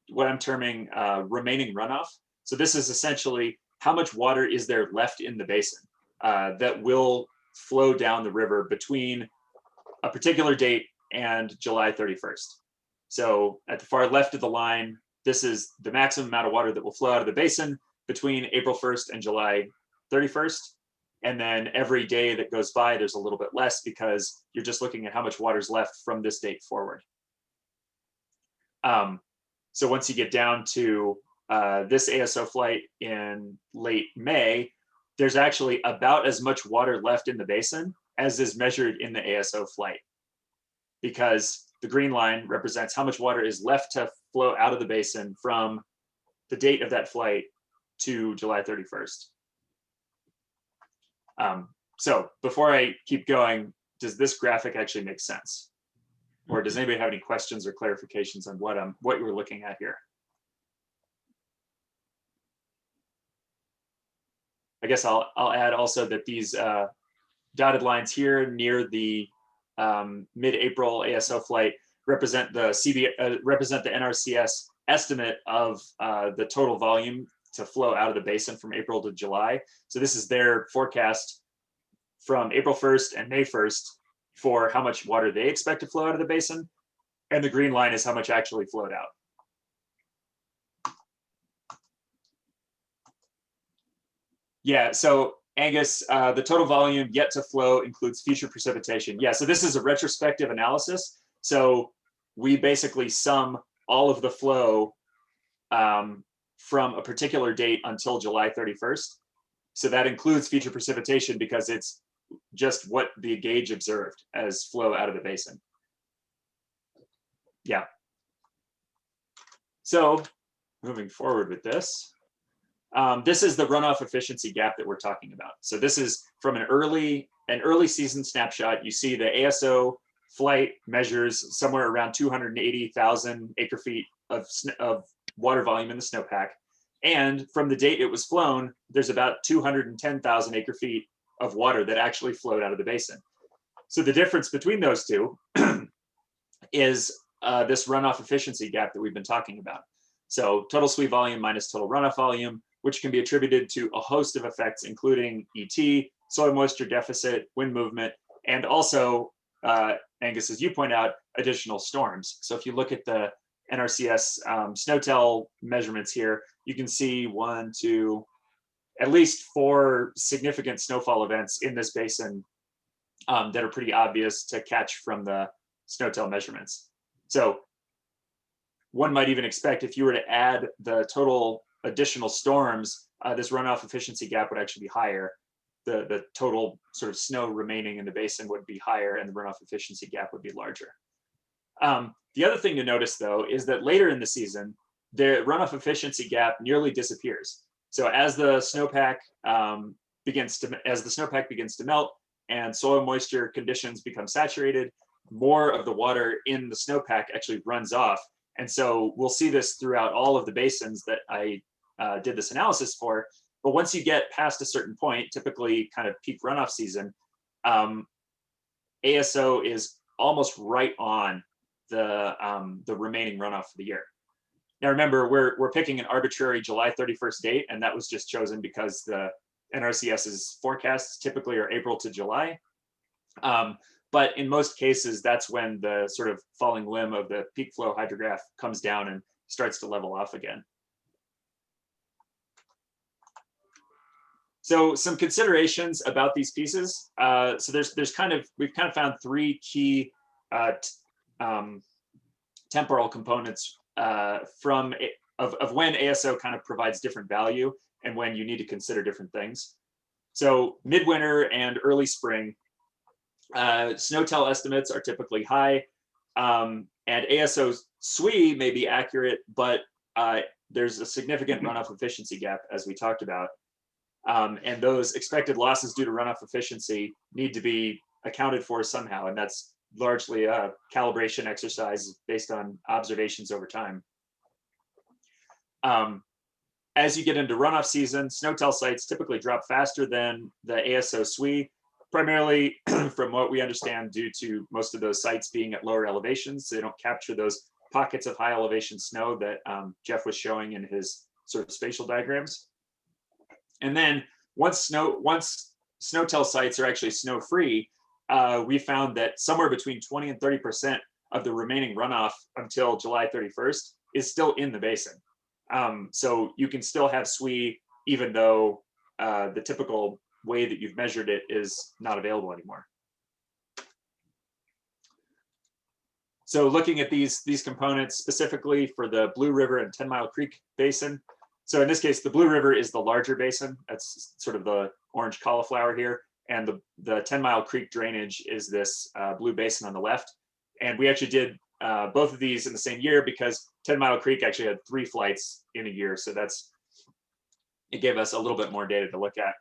what I'm terming remaining runoff. So this is essentially how much water is there left in the basin that will flow down the river between a particular date and July 31st. So at the far left of the line, this is the maximum amount of water that will flow out of the basin between April 1st and July 31st. And then every day that goes by, there's a little bit less because you're just looking at how much water is left from this date forward. So once you get down to this ASO flight in late May, there's actually about as much water left in the basin as is measured in the ASO flight, because the green line represents how much water is left to flow out of the basin from the date of that flight to July 31st. So before I keep going, does this graphic actually make sense? Or does anybody have any questions or clarifications on what you're looking at here? I guess I'll add also that these dotted lines here near the mid-April ASO flight represent the NRCS estimate of the total volume to flow out of the basin from April to July. So this is their forecast from April 1st and May 1st for how much water they expect to flow out of the basin. And the green line is how much actually flowed out. Yeah, so Angus, the total volume yet to flow includes future precipitation. Yeah, so this is a retrospective analysis. So we basically sum all of the flow from a particular date until July 31st. So that includes future precipitation because it's just what the gauge observed as flow out of the basin. Yeah. So moving forward with this, this is the runoff efficiency gap that we're talking about. So this is from an early season snapshot. You see the ASO flight measures somewhere around 280,000 acre feet of water volume in the snowpack. And from the date it was flown, there's about 210,000 acre feet of water that actually flowed out of the basin. So the difference between those two is this runoff efficiency gap that we've been talking about. So total SWE volume minus total runoff volume, which can be attributed to a host of effects, including ET, soil moisture deficit, wind movement, and also, Angus, as you point out, additional storms. So if you look at the NRCS SNOTEL measurements here, you can see at least 4 significant snowfall events in this basin that are pretty obvious to catch from the SNOTEL measurements. So one might even expect if you were to add the total additional storms, this runoff efficiency gap would actually be higher. The total sort of snow remaining in the basin would be higher and the runoff efficiency gap would be larger. The other thing to notice, though, is that later in the season, the runoff efficiency gap nearly disappears. So as the snowpack begins to melt and soil moisture conditions become saturated, more of the water in the snowpack actually runs off. And so we'll see this throughout all of the basins that I did this analysis for. But once you get past a certain point, typically kind of peak runoff season, ASO is almost right on the remaining runoff for the year. Now remember, we're picking an arbitrary July 31st date, and that was just chosen because the NRCS's forecasts typically are April to July. But in most cases, that's when the sort of falling limb of the peak flow hydrograph comes down and starts to level off again. So some considerations about these pieces. So we've kind of found three key temporal components of when ASO kind of provides different value and when you need to consider different things. So midwinter and early spring, SNOTEL estimates are typically high, and ASO SWE may be accurate, but there's a significant runoff efficiency gap, as we talked about. And those expected losses due to runoff efficiency need to be accounted for somehow, and that's largely a calibration exercise based on observations over time. As you get into runoff season, SNOTEL sites typically drop faster than the ASO SWE, primarily from what we understand due to most of those sites being at lower elevations. So they don't capture those pockets of high elevation snow that Jeff was showing in his sort of spatial diagrams. And then once SNOTEL sites are actually snow free, we found that somewhere between 20 and 30% of the remaining runoff until July 31st is still in the basin. So you can still have SWE even though the typical way that you've measured it is not available anymore. So looking at these components specifically for the Blue River and 10 Mile Creek Basin. So in this case, the Blue River is the larger basin. That's sort of the orange cauliflower here. And the 10 Mile Creek drainage is this blue basin on the left. And we actually did both of these in the same year because 10 Mile Creek actually had 3 flights in a year. So it gave us a little bit more data to look at.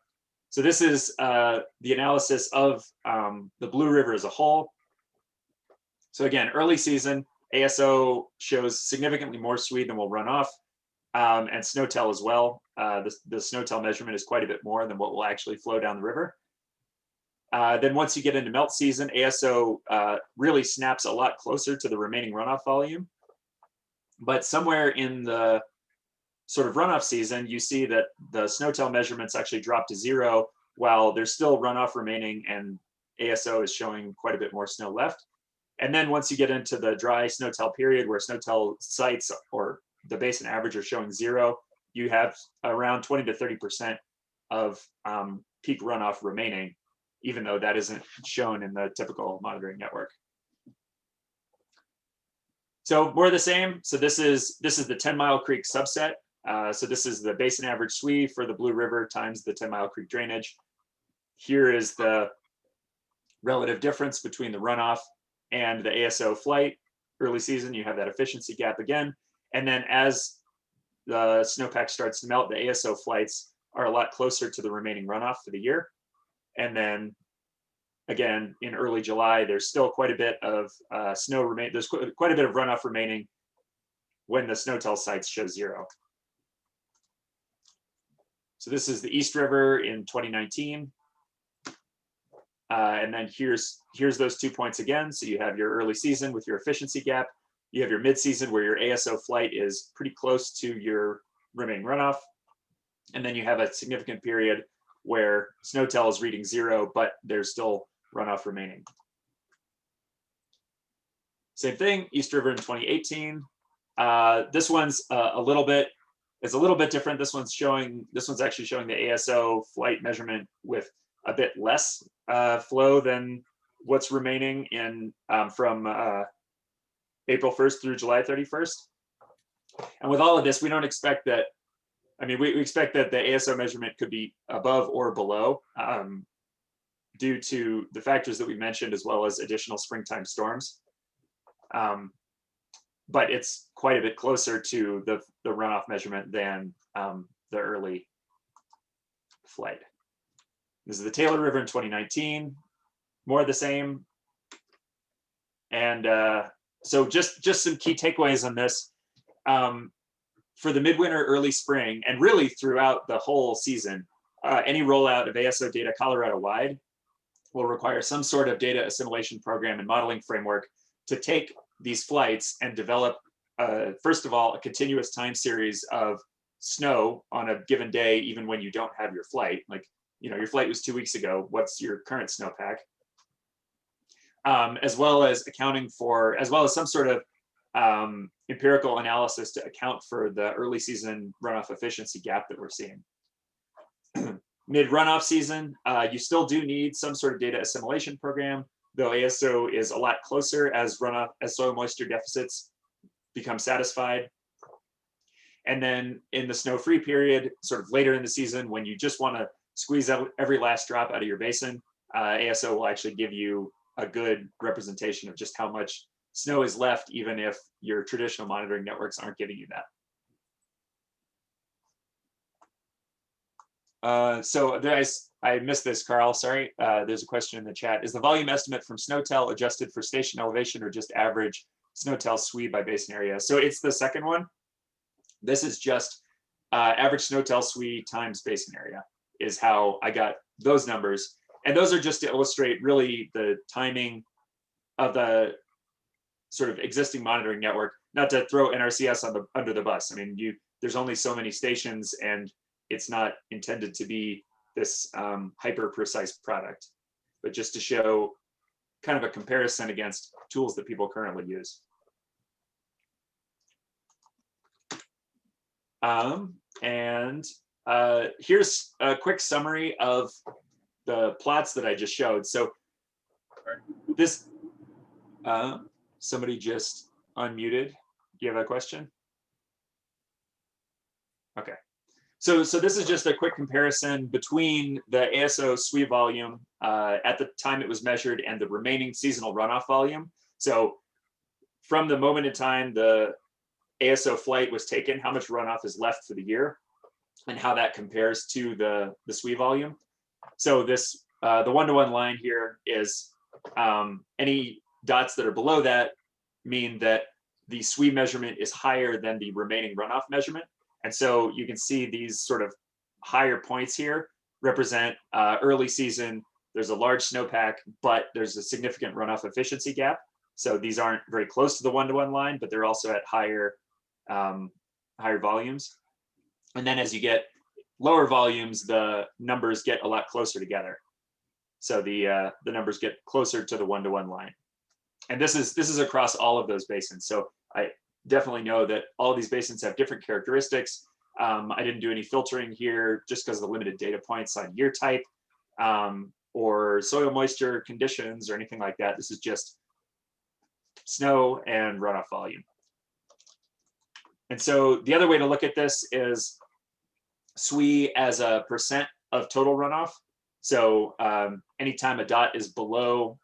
So this is the analysis of the Blue River as a whole. So again, early season, ASO shows significantly more SWE than will run off, and SNOTEL as well. The SNOTEL measurement is quite a bit more than what will actually flow down the river. Then once you get into melt season, ASO really snaps a lot closer to the remaining runoff volume. But somewhere in the sort of runoff season, you see that the SNOTEL measurements actually drop to 0 while there's still runoff remaining and ASO is showing quite a bit more snow left. And then once you get into the dry SNOTEL period where SNOTEL sites or the basin average are showing 0, you have around 20 to 30% of peak runoff remaining, even though that isn't shown in the typical monitoring network. So more of the same. So this is the 10 Mile Creek subset. So this is the basin average SWE for the Blue River times the 10 Mile Creek drainage. Here is the relative difference between the runoff and the ASO flight. Early season, you have that efficiency gap again. And then as the snowpack starts to melt, the ASO flights are a lot closer to the remaining runoff for the year. And then again, in early July, there's still quite a bit of there's quite a bit of runoff remaining when the SNOTEL sites show 0. So this is the East River in 2019. And then here's those 2 points again. So you have your early season with your efficiency gap. You have your mid-season where your ASO flight is pretty close to your remaining runoff. And then you have a significant period where SNOTEL is reading 0, but there's still runoff remaining. Same thing, East River in 2018. This one's a little bit different. This one's actually showing the ASO flight measurement with a bit less flow than what's remaining in from April 1st through July 31st. And with all of this, we don't expect that. I mean, we expect that the ASO measurement could be above or below due to the factors that we mentioned, as well as additional springtime storms. But it's quite a bit closer to the runoff measurement than the early flight. This is the Taylor River in 2019, more of the same. And so just some key takeaways on this. For the midwinter, early spring, and really throughout the whole season, any rollout of ASO data Colorado-wide will require some sort of data assimilation program and modeling framework to take these flights and develop, first of all, a continuous time series of snow on a given day, even when you don't have your flight. Like, you know, your flight was 2 weeks ago, what's your current snowpack? As well as accounting for, as well as some sort of empirical analysis to account for the early season runoff efficiency gap that we're seeing. Mid runoff season, you still do need some sort of data assimilation program, though ASO is a lot closer as runoff, as soil moisture deficits become satisfied. And then in the snow-free period, sort of later in the season, when you just want to squeeze out every last drop out of your basin, ASO will actually give you a good representation of just how much snow is left, even if your traditional monitoring networks aren't giving you that. So I missed this, Carl, sorry. There's a question in the chat. Is the volume estimate from SNOTEL adjusted for station elevation or just average SNOTEL SWE by basin area? So it's the second one. This is just average SNOTEL SWE times basin area is how I got those numbers. And those are just to illustrate really the timing of the sort of existing monitoring network, not to throw NRCS under the bus. I mean, there's only so many stations and it's not intended to be this hyper precise product, but just to show kind of a comparison against tools that people currently use. Here's a quick summary of the plots that I just showed. So this, somebody just unmuted. Do you have a question? Okay. So this is just a quick comparison between the ASO SWE volume at the time it was measured and the remaining seasonal runoff volume. So from the moment in time the ASO flight was taken, how much runoff is left for the year and how that compares to the SWE volume. So this, the one-to-one line here is any dots that are below that mean that the SWE measurement is higher than the remaining runoff measurement. And so you can see these sort of higher points here represent early season. There's a large snowpack, but there's a significant runoff efficiency gap. So these aren't very close to the one-to-one line, but they're also at higher volumes. And then as you get lower volumes, the numbers get a lot closer together. So the numbers get closer to the one-to-one line. And this is across all of those basins. So I definitely know that all of these basins have different characteristics. I didn't do any filtering here just because of the limited data points on year type or soil moisture conditions or anything like that. This is just snow and runoff volume. And so the other way to look at this is SWE as a percent of total runoff. So anytime a dot is below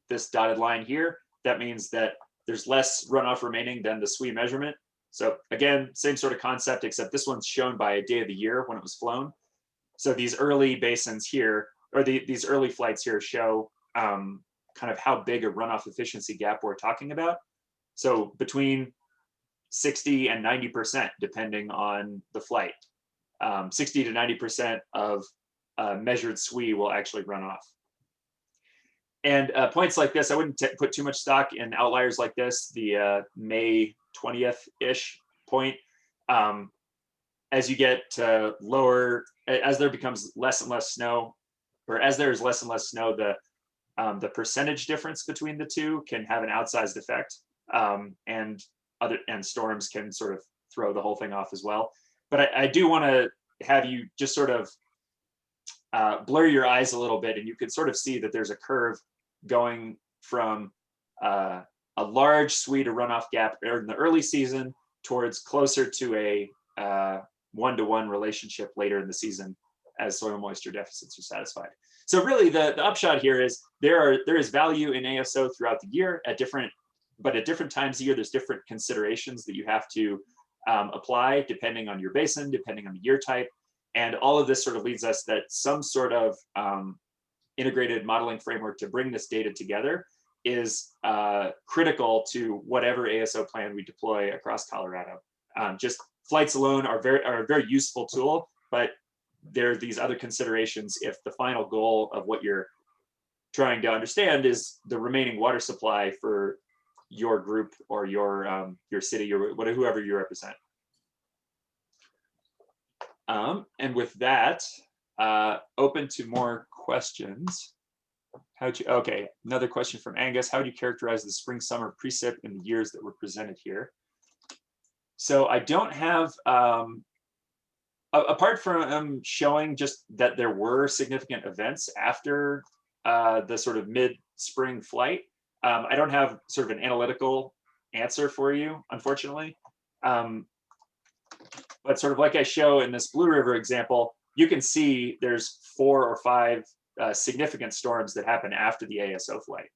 this dotted line here, that means that there's less runoff remaining than the SWE measurement. So again, same sort of concept, except this one's shown by a day of the year when it was flown. So these early basins here, or these early flights here show kind of how big a runoff efficiency gap we're talking about. So between 60 and 90%, depending on the flight. 60 to 90% of measured SWE will actually run off. And points like this, I wouldn't put too much stock in outliers like this, the May 20th-ish point. As you get to lower, as there becomes less and less snow, or as there's less and less snow, the percentage difference between the two can have an outsized effect. And storms can sort of throw the whole thing off as well. But I do want to have you just sort of blur your eyes a little bit, and you can sort of see that there's a curve going from a large SWE to runoff gap in the early season towards closer to a one-to-one relationship later in the season as soil moisture deficits are satisfied. So really the upshot here is there is value in ASO throughout the year at different but at different times of year, there's different considerations that you have to apply depending on your basin, depending on the year type. And all of this sort of leads us that some sort of integrated modeling framework to bring this data together is critical to whatever ASO plan we deploy across Colorado. Just flights alone are a very useful tool, but there are these other considerations if the final goal of what you're trying to understand is the remaining water supply for your group or your city or whoever you represent. And with that, open to more questions. Okay, another question from Angus. How would you characterize the spring summer precip in the years that were presented here? So I don't have, apart from showing just that there were significant events after the sort of mid-spring flight, I don't have sort of an analytical answer for you, unfortunately. But sort of like I show in this Blue River example, you can see there's 4 or 5 significant storms that happen after the ASO flight.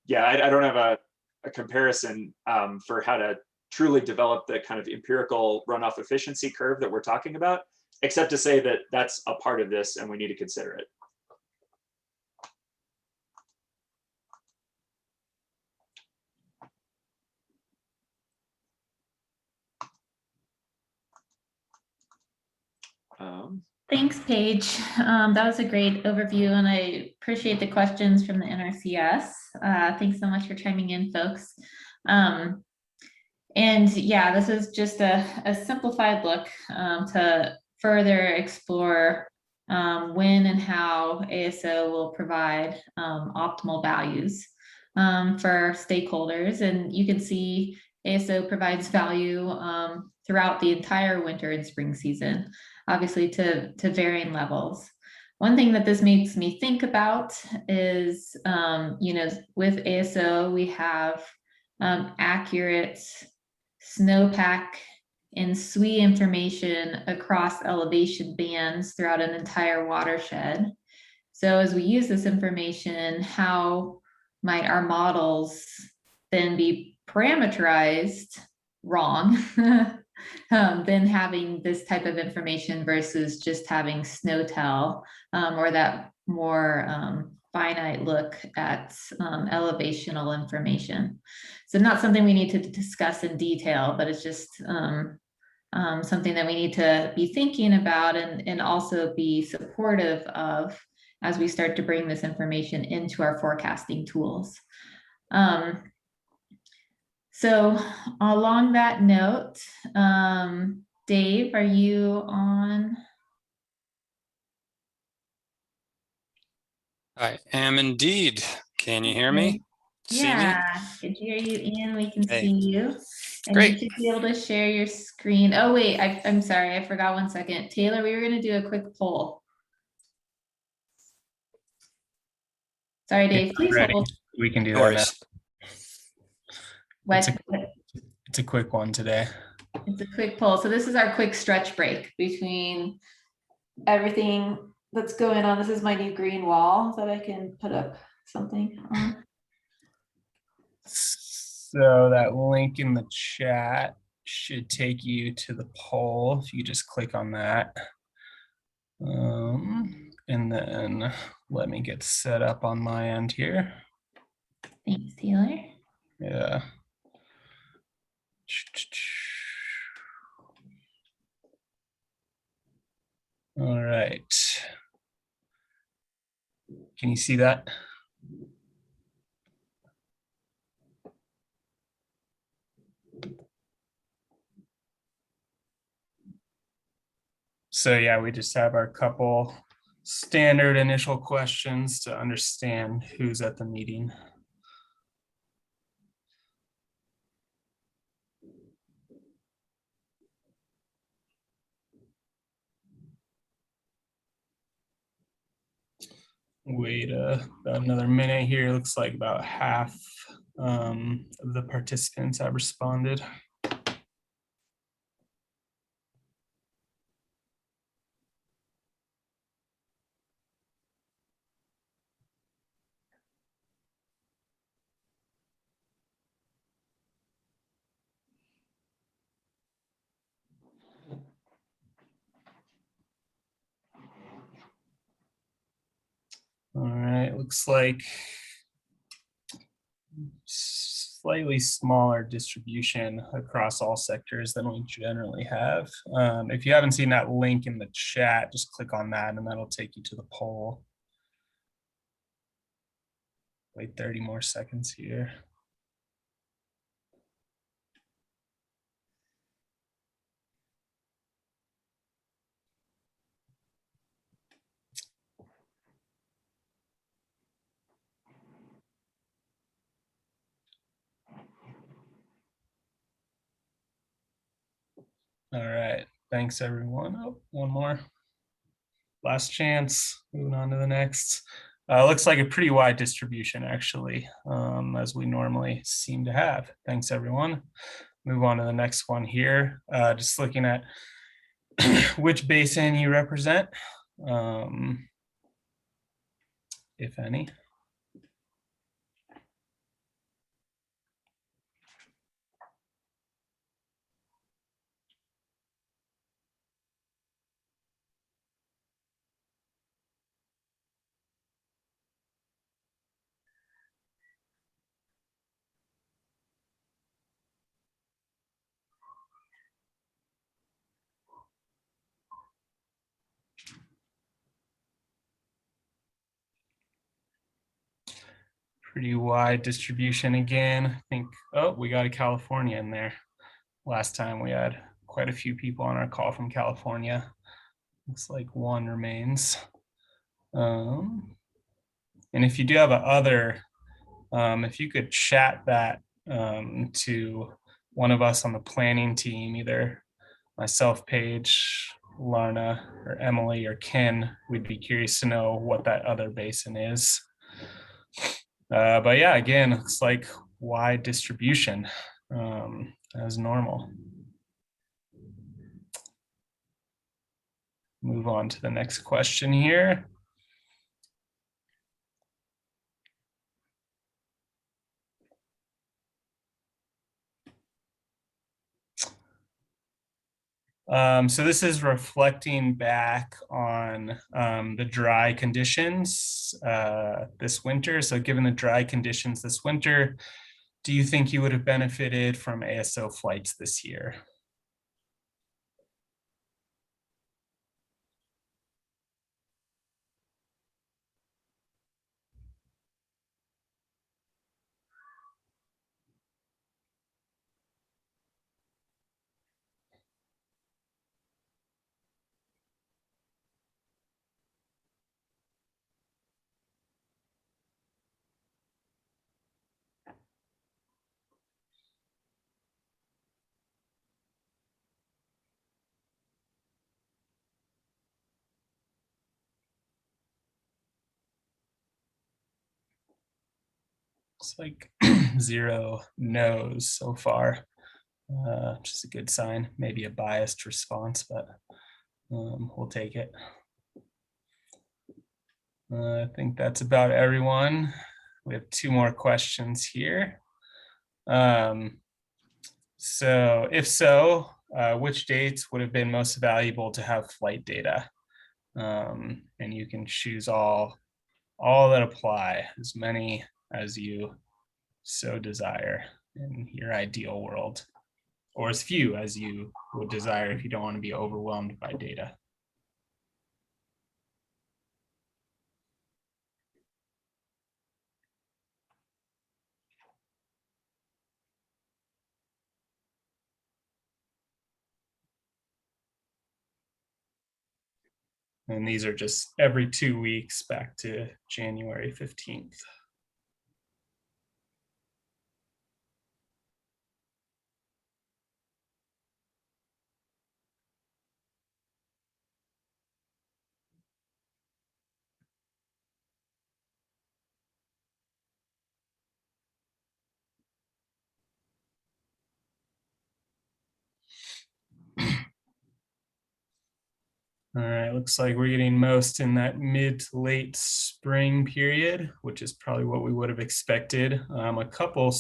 Yeah, I don't have a comparison for how to truly develop the kind of empirical runoff efficiency curve that we're talking about, except to say that that's a part of this and we need to consider it. Thanks, Paige. That was a great overview, and I appreciate the questions from the NRCS. Thanks so much for chiming in, folks. And yeah, this is just a simplified look to further explore when and how ASO will provide optimal values for stakeholders. And you can see ASO provides value throughout the entire winter and spring season, obviously to varying levels. One thing that this makes me think about is, with ASO, we have accurate snowpack and SWE information across elevation bands throughout an entire watershed. So as we use this information, how might our models then be parameterized wrong than having this type of information versus just having SNOTEL or that more finite look at elevational information. So not something we need to discuss in detail, but it's just something that we need to be thinking about and also be supportive of as we start to bring this information into our forecasting tools. So along that note, Dave, are you on? I am indeed. Can you hear me? Yeah, can hear you, Ian. We can see you. And Great. you should be able to share your screen. Oh, wait, I'm sorry. I forgot 1 second. Taylor, we were going to do a quick poll. Sorry, Dave, please hold. We can do No that worries. now. What? It's a quick one today. It's a quick poll. So this is our quick stretch break between everything that's going on. This is my new green wall that I can put up something on. So that link in the chat should take you to the poll. If you just click on that. And then let me get set up on my end here. Thanks, Taylor. Yeah. All right. Can you see that? So yeah, we just have our couple standard initial questions to understand who's at the meeting. Wait another minute here. Looks like about half of the participants have responded. right, looks like slightly smaller distribution across all sectors than we generally have. If you haven't seen that link in the chat, just click on that and that'll take you to the poll. Wait 30 more seconds here. All right, thanks everyone. Oh, one more. Last chance, moving on to the next. Looks like a pretty wide distribution actually, as we normally seem to have. Thanks everyone. Move on to the next one here. Just looking at which basin you represent, if any. Pretty wide distribution again. I think, oh, we got a California in there. Last time we had quite a few people on our call from California. Looks like one remains. And if you do have a other, if you could chat that to one of us on the planning team, either myself, Paige, Larna, or Emily, or Ken, we'd be curious to know what that other basin is. But yeah, again, looks like wide distribution as normal. Move on to the next question here. So this is reflecting back on the dry conditions this winter. So given the dry conditions this winter, do you think you would have benefited from ASO flights this year? It's like 0 no's so far, which is a good sign. Maybe a biased response, but we'll take it. I think that's about everyone. We have 2 more questions here. So if so, which dates would have been most valuable to have flight data? And you can choose all that apply, as many as you so desire in your ideal world, or as few as you would desire if you don't want to be overwhelmed by data. And these are just every 2 weeks back to January 15th. All right, looks like we're getting most in that mid to late spring period, which is probably what we would have expected. A couple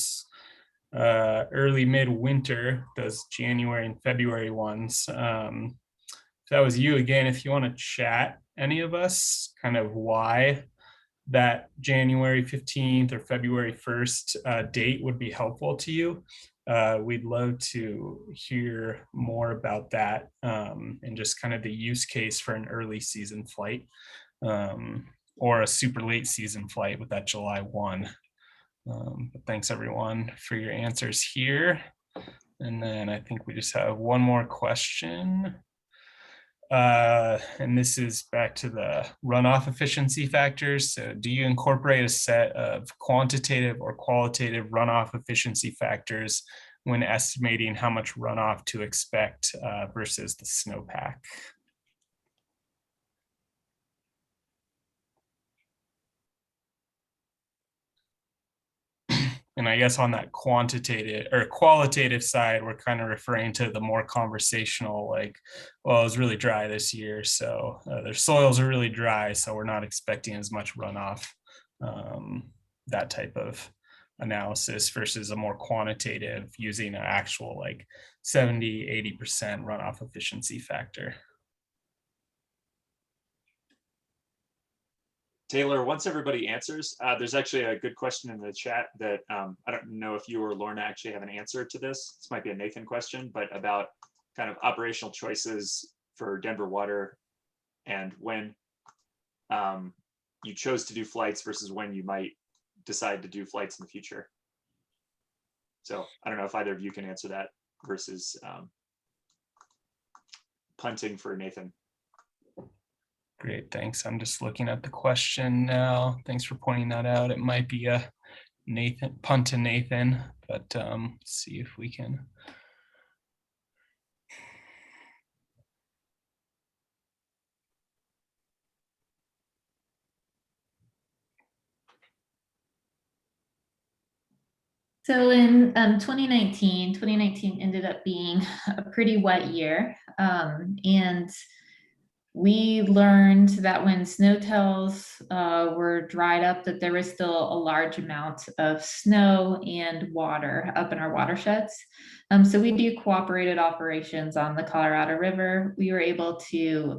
early mid-winter, those January and February ones. If that was you again, if you want to chat any of us, kind of why that January 15th or February 1st date would be helpful to you, we'd love to hear more about that and just kind of the use case for an early season flight or a super late season flight with that July 1. But thanks everyone for your answers here. And then I think we just have one more question. And this is back to the runoff efficiency factors. So do you incorporate a set of quantitative or qualitative runoff efficiency factors when estimating how much runoff to expect versus the snowpack? And I guess on that quantitative or qualitative side, we're kind of referring to the more conversational, like, well, it was really dry this year, so their soils are really dry, so we're not expecting as much runoff, that type of analysis versus a more quantitative using an actual like 70–80% runoff efficiency factor. Taylor, once everybody answers, there's actually a good question in the chat that I don't know if you or Lorna actually have an answer to this. This might be a Nathan question, but about kind of operational choices for Denver Water and when you chose to do flights versus when you might decide to do flights in the future. So I don't know if either of you can answer that versus punting for Nathan. Great, thanks. I'm just looking at the question now. Thanks for pointing that out. It might be a Nathan punt to Nathan, but see if we can. So in 2019 ended up being a pretty wet year. And we learned that when snow tails were dried up, that there was still a large amount of snow and water up in our watersheds. So we do cooperated operations on the Colorado River. We were able to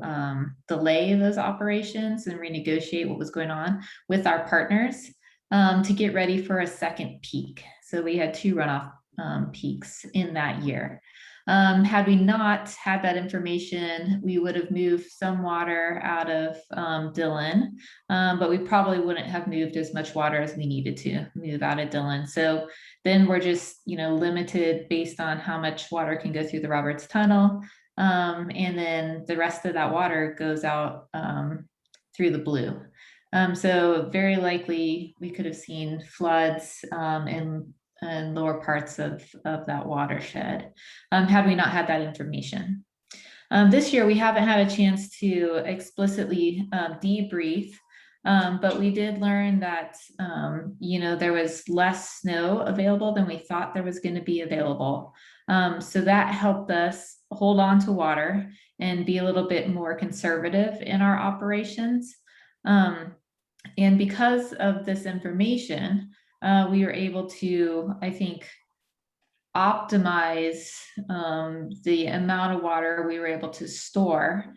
delay those operations and renegotiate what was going on with our partners to get ready for a second peak. So we had 2 runoff peaks in that year. Had we not had that information, we would have moved some water out of Dillon, but we probably wouldn't have moved as much water as we needed to move out of Dillon. So then we're just, limited based on how much water can go through the Roberts Tunnel. And then the rest of that water goes out through the Blue. So very likely we could have seen floods in lower parts of that watershed had we not had that information. This year we haven't had a chance to explicitly debrief, but we did learn that there was less snow available than we thought there was going to be available. So that helped us hold on to water and be a little bit more conservative in our operations. And because of this information, we were able to, I think, optimize the amount of water we were able to store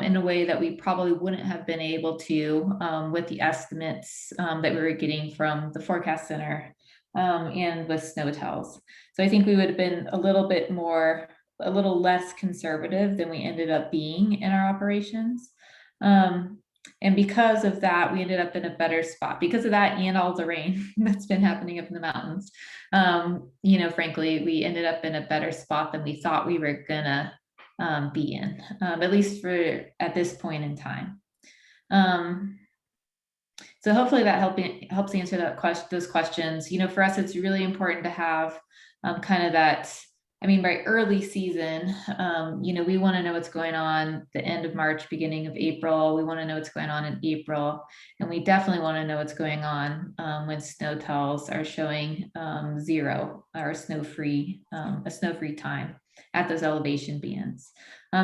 in a way that we probably wouldn't have been able to with the estimates that we were getting from the forecast center and with snow tails. So I think we would have been a little less conservative than we ended up being in our operations. And because of that, we ended up in a better spot because of that and all the rain that's been happening up in the mountains. Frankly, we ended up in a better spot than we thought we were gonna be in, at least at this point in time. So hopefully that helps answer those questions. For us, it's really important to have kind of that. By early season, we want to know what's going on the end of March, beginning of April. We want to know what's going on in April. And we definitely want to know what's going on when snow tails are showing 0 or a snow-free time at those elevation bands,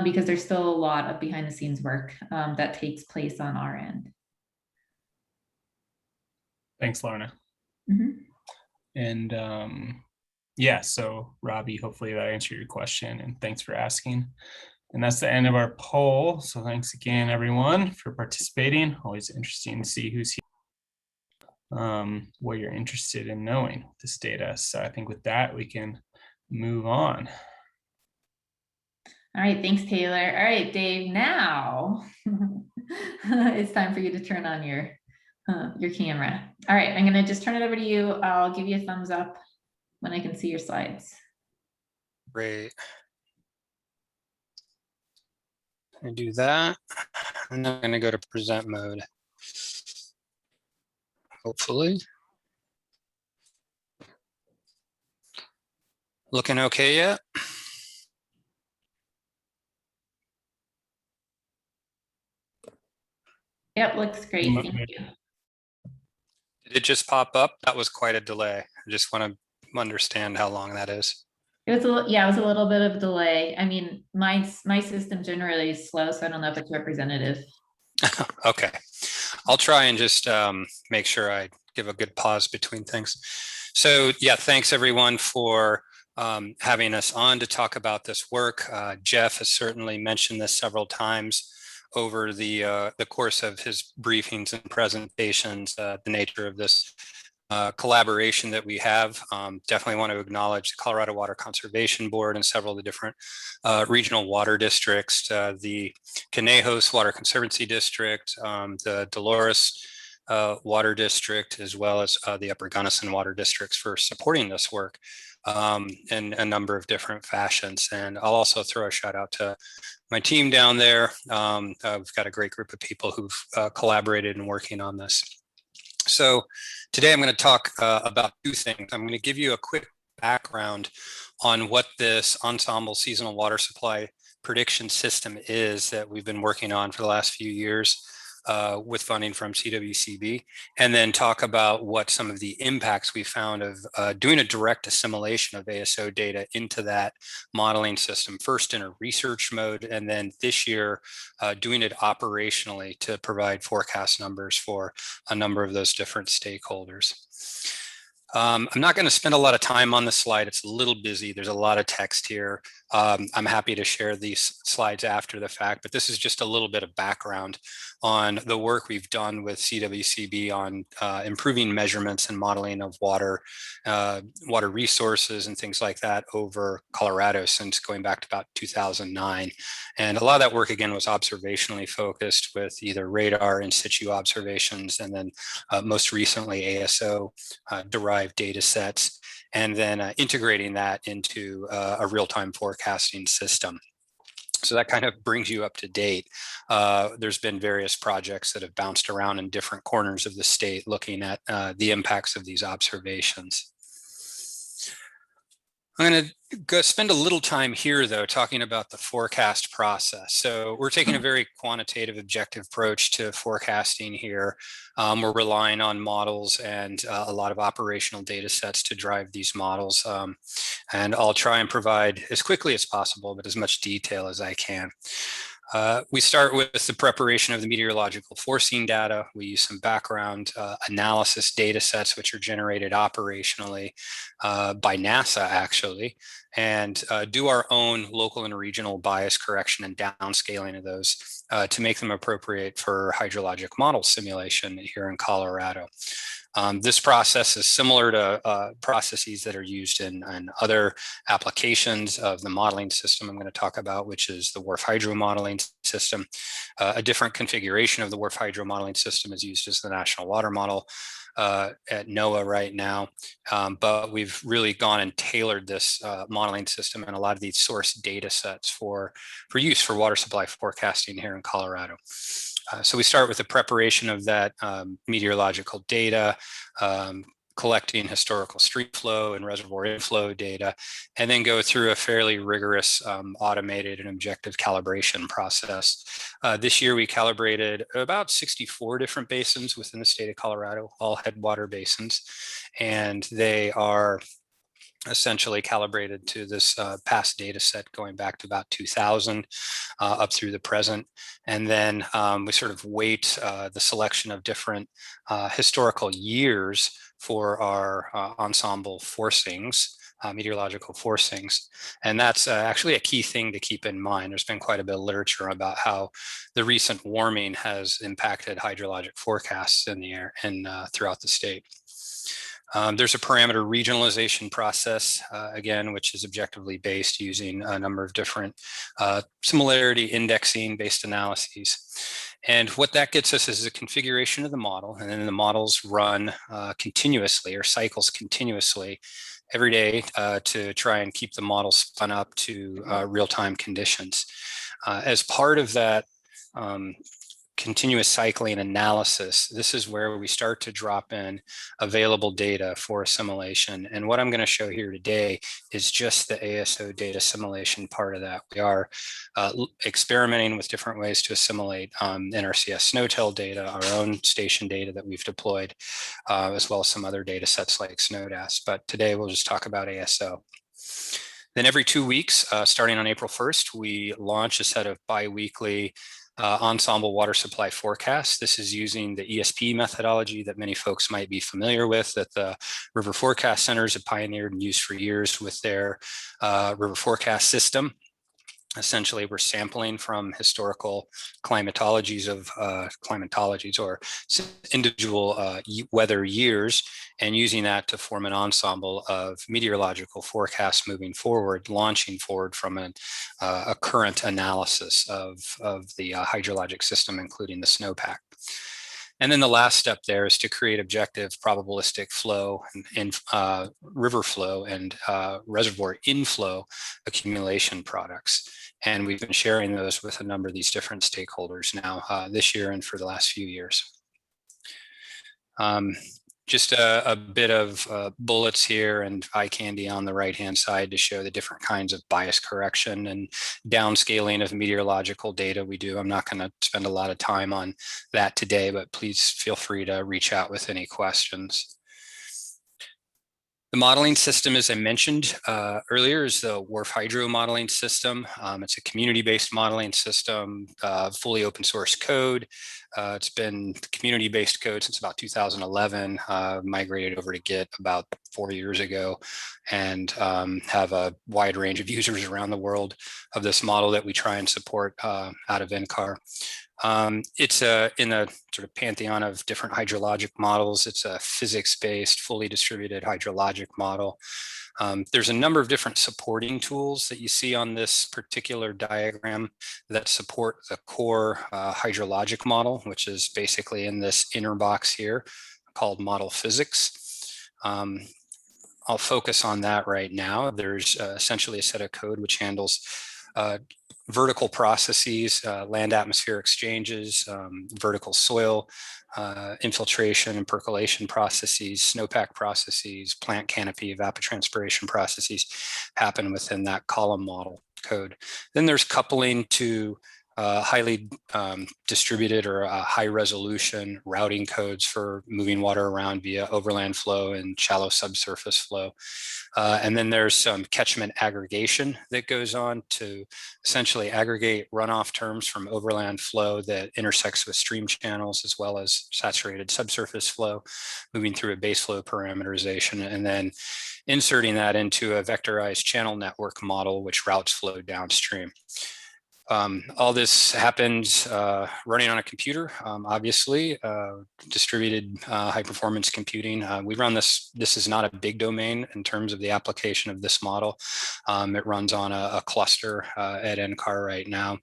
because there's still a lot of behind the scenes work that takes place on our end. Thanks, Lorna. Mm-hmm. And yeah, so Robbie, hopefully that answered your question, and thanks for asking. And that's the end of our poll. So thanks again, everyone, for participating. Always interesting to see who's here. what you're interested in knowing with this data. So I think with that, we can move on. All right, thanks, Taylor. All right, Dave, now it's time for you to turn on your camera. All right, I'm gonna just turn it over to you. I'll give you a thumbs up when I can see your slides. Great. I do that, and then I'm going to go to present mode. Hopefully. Looking okay yet? Yep, looks great. Thank you. Did it just pop up? That was quite a delay. I just want to understand how long that is. It was it was a little bit of a delay. I mean, my system generally is slow, so I don't know if it's representative. Okay, I'll try and just make sure I give a good pause between things. So yeah, thanks everyone for having us on to talk about this work. Jeff has certainly mentioned this several times over the course of his briefings and presentations, the nature of this collaboration that we have. Definitely want to acknowledge the Colorado Water Conservation Board and several of the different regional water districts, the Conejos Water Conservancy District, the Dolores Water District, as well as the Upper Gunnison Water Districts for supporting this work in a number of different fashions. And I'll also throw a shout out to my team down there. We've got a great group of people who've collaborated in working on this. So today I'm going to talk about two things. I'm going to give you a quick background on what this ensemble seasonal water supply prediction system is that we've been working on for the last few years with funding from CWCB, and then talk about what some of the impacts we found of doing a direct assimilation of ASO data into that modeling system, first in a research mode, and then this year doing it operationally to provide forecast numbers for a number of those different stakeholders. I'm not going to spend a lot of time on this slide. It's a little busy. There's a lot of text here. I'm happy to share these slides after the fact, but this is just a little bit of background on the work we've done with CWCB on improving measurements and modeling of water resources and things like that over Colorado since going back to about 2009. And a lot of that work, again, was observationally focused with either radar in situ observations and then most recently ASO derived data sets, and then integrating that into a real-time forecasting system. So that kind of brings you up to date. There's been various projects that have bounced around in different corners of the state looking at the impacts of these observations. I'm going to spend a little time here, though, talking about the forecast process. So we're taking a very quantitative, objective approach to forecasting here. We're relying on models and a lot of operational data sets to drive these models. And I'll try and provide as quickly as possible, but as much detail as I can. We start with the preparation of the meteorological forcing data. We use some background analysis data sets, which are generated operationally by NASA, actually, and do our own local and regional bias correction and downscaling of those to make them appropriate for hydrologic model simulation here in Colorado. This process is similar to processes that are used in other applications of the modeling system I'm going to talk about, which is the WRF hydro modeling system. A different configuration of the WRF hydro modeling system is used as the National Water Model at NOAA right now, but we've really gone and tailored this modeling system and a lot of these source data sets for use for water supply forecasting here in Colorado. So we start with the preparation of that meteorological data, collecting historical stream flow and reservoir inflow data, and then go through a fairly rigorous automated and objective calibration process. This year we calibrated about 64 different basins within the state of Colorado, all headwater basins, and they are essentially calibrated to this past data set going back to about 2000 up through the present. And then we sort of weight the selection of different historical years for our ensemble forcings meteorological forcings. And that's actually a key thing to keep in mind. There's been quite a bit of literature about how the recent warming has impacted hydrologic forecasts in the air and throughout the state. There's a parameter regionalization process, again, which is objectively based using a number of different similarity indexing based analyses. And what that gets us is a configuration of the model, and then the models run continuously or cycles continuously every day to try and keep the model spun up to real-time conditions. As part of that continuous cycling analysis, this is where we start to drop in available data for assimilation. And what I'm going to show here today is just the ASO data assimilation part of that. We are experimenting with different ways to assimilate NRCS SNOTEL data, our own station data that we've deployed, as well as some other data sets like SNODAS. But today we'll just talk about ASO. Then every 2 weeks, starting on April 1st, we launch a set of bi-weekly ensemble water supply forecasts. This is using the ESP methodology that many folks might be familiar with, that the River Forecast Centers have pioneered and used for years with their river forecast system. Essentially, we're sampling from historical climatologies or individual weather years, and using that to form an ensemble of meteorological forecasts moving forward, launching forward from a current analysis of the hydrologic system, including the snowpack. And then the last step there is to create objective probabilistic flow and river flow and reservoir inflow accumulation products. And we've been sharing those with a number of these different stakeholders now this year and for the last few years. Just a bit of bullets here and eye candy on the right-hand side to show the different kinds of bias correction and downscaling of meteorological data we do. I'm not going to spend a lot of time on that today, but please feel free to reach out with any questions. The modeling system, as I mentioned earlier, is the WRF Hydro modeling system. It's a community-based modeling system, fully open source code. It's been community-based code since about 2011, migrated over to Git about 4 years ago, and have a wide range of users around the world of this model that we try and support out of NCAR. It's in a sort of pantheon of different hydrologic models. It's a physics-based, fully distributed hydrologic model. There's a number of different supporting tools that you see on this particular diagram that support the core hydrologic model, which is basically in this inner box here called model physics. I'll focus on that right now. There's essentially a set of code which handles vertical processes, land atmosphere exchanges, vertical soil infiltration and percolation processes, snowpack processes, plant canopy evapotranspiration processes happen within that column model code. Then there's coupling to highly distributed or high resolution routing codes for moving water around via overland flow and shallow subsurface flow. And then there's some catchment aggregation that goes on to essentially aggregate runoff terms from overland flow that intersects with stream channels, as well as saturated subsurface flow, moving through a base flow parameterization, and then inserting that into a vectorized channel network model, which routes flow downstream. All this happens running on a computer, obviously, distributed high performance computing. We run this is not a big domain in terms of the application of this model. It runs on a cluster at NCAR right now.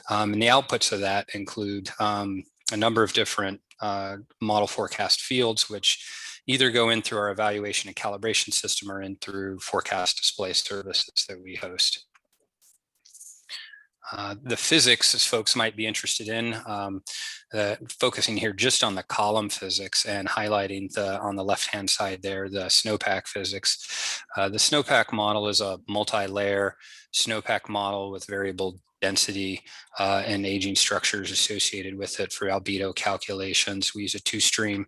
And the outputs of that include a number of different model forecast fields, which either go in through our evaluation and calibration system or in through forecast display services that we host. The physics, as folks might be interested in, focusing here just on the column physics and highlighting on the left-hand side there, the snowpack physics. The snowpack model is a multi-layer snowpack model with variable density and aging structures associated with it for albedo calculations. We use a two-stream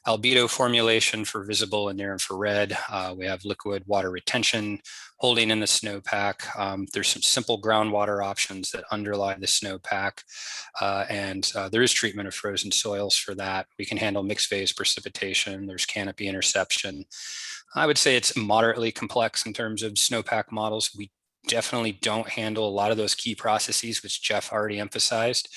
albedo formulation for visible and near infrared. We have liquid water retention holding in the snowpack. There's some simple groundwater options that underlie the snowpack, and there is treatment treatment of frozen soils for that. We can handle mixed phase precipitation. There's canopy interception. I would say it's moderately complex in terms of snowpack models. We definitely don't handle a lot of those key processes, which Jeff already emphasized,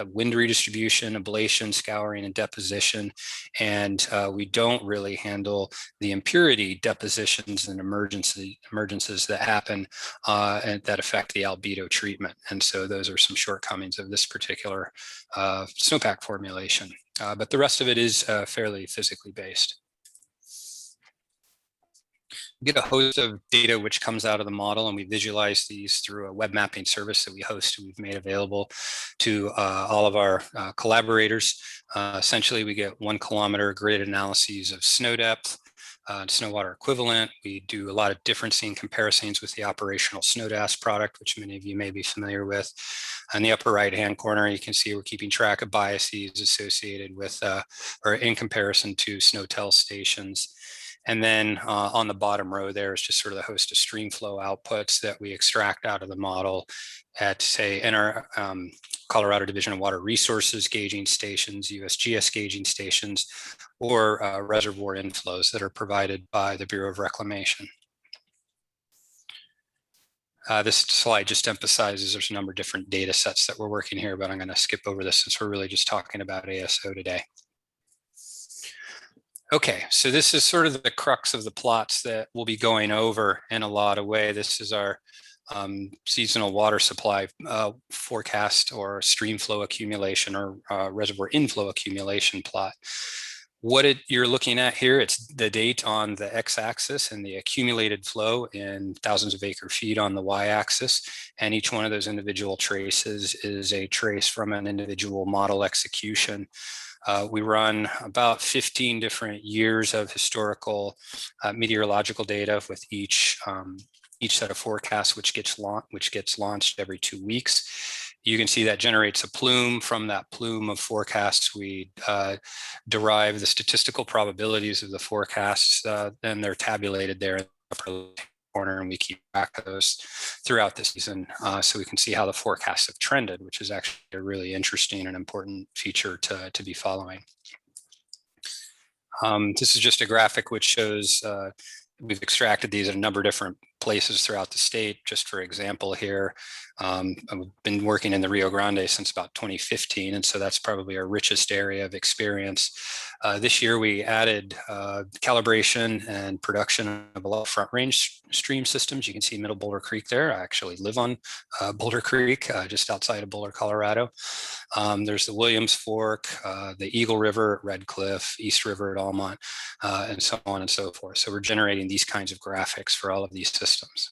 wind redistribution, ablation, scouring, and deposition. And we don't really handle the impurity depositions and emergences that happen and that affect the albedo treatment. And so those are some shortcomings of this particular snowpack formulation. But the rest of it is fairly physically based. We get a host of data which comes out of the model, and we visualize these through a web mapping service that we host and we've made available to all of our collaborators. Essentially, we get 1 kilometer graded analyses of snow depth, snow water equivalent. We do a lot of differencing comparisons with the operational SNODAS product, which many of you may be familiar with. On the upper right-hand corner, you can see we're keeping track of biases associated with or in comparison to SNOTEL stations. And then on the bottom row there is just sort of the host of stream flow outputs that we extract out of the model at, say, in our Colorado Division of Water Resources gauging stations, USGS gauging stations, or reservoir inflows that are provided by the Bureau of Reclamation. This slide just emphasizes there's a number of different data sets that we're working here, but I'm going to skip over this since we're really just talking about ASO today. Okay, so this is sort of the crux of the plots that we'll be going over in a lot of ways. This is our seasonal water supply forecast or stream flow accumulation or reservoir inflow accumulation plot. What you're looking at here, it's the date on the x-axis and the accumulated flow in thousands of acre feet on the y-axis. And each one of those individual traces is a trace from an individual model execution. We run about 15 different years of historical meteorological data with each set of forecasts, which gets launched every 2 weeks. You can see that generates a plume. From that plume of forecasts, we derive the statistical probabilities of the forecasts. Then they're tabulated there in the upper corner, and we keep track of those throughout the season, so we can see how the forecasts have trended, which is actually a really interesting and important feature to be following. This is just a graphic which shows we've extracted these at a number of different places throughout the state. Just for example here, I've been working in the Rio Grande since about 2015, and so that's probably our richest area of experience. This year we added calibration and production of a lot of front range stream systems. You can see Middle Boulder Creek there. I actually live on Boulder Creek, just outside of Boulder, Colorado. There's the Williams Fork, the Eagle River at Red Cliff, East River at Almont, and so on and so forth. So we're generating these kinds of graphics for all of these systems.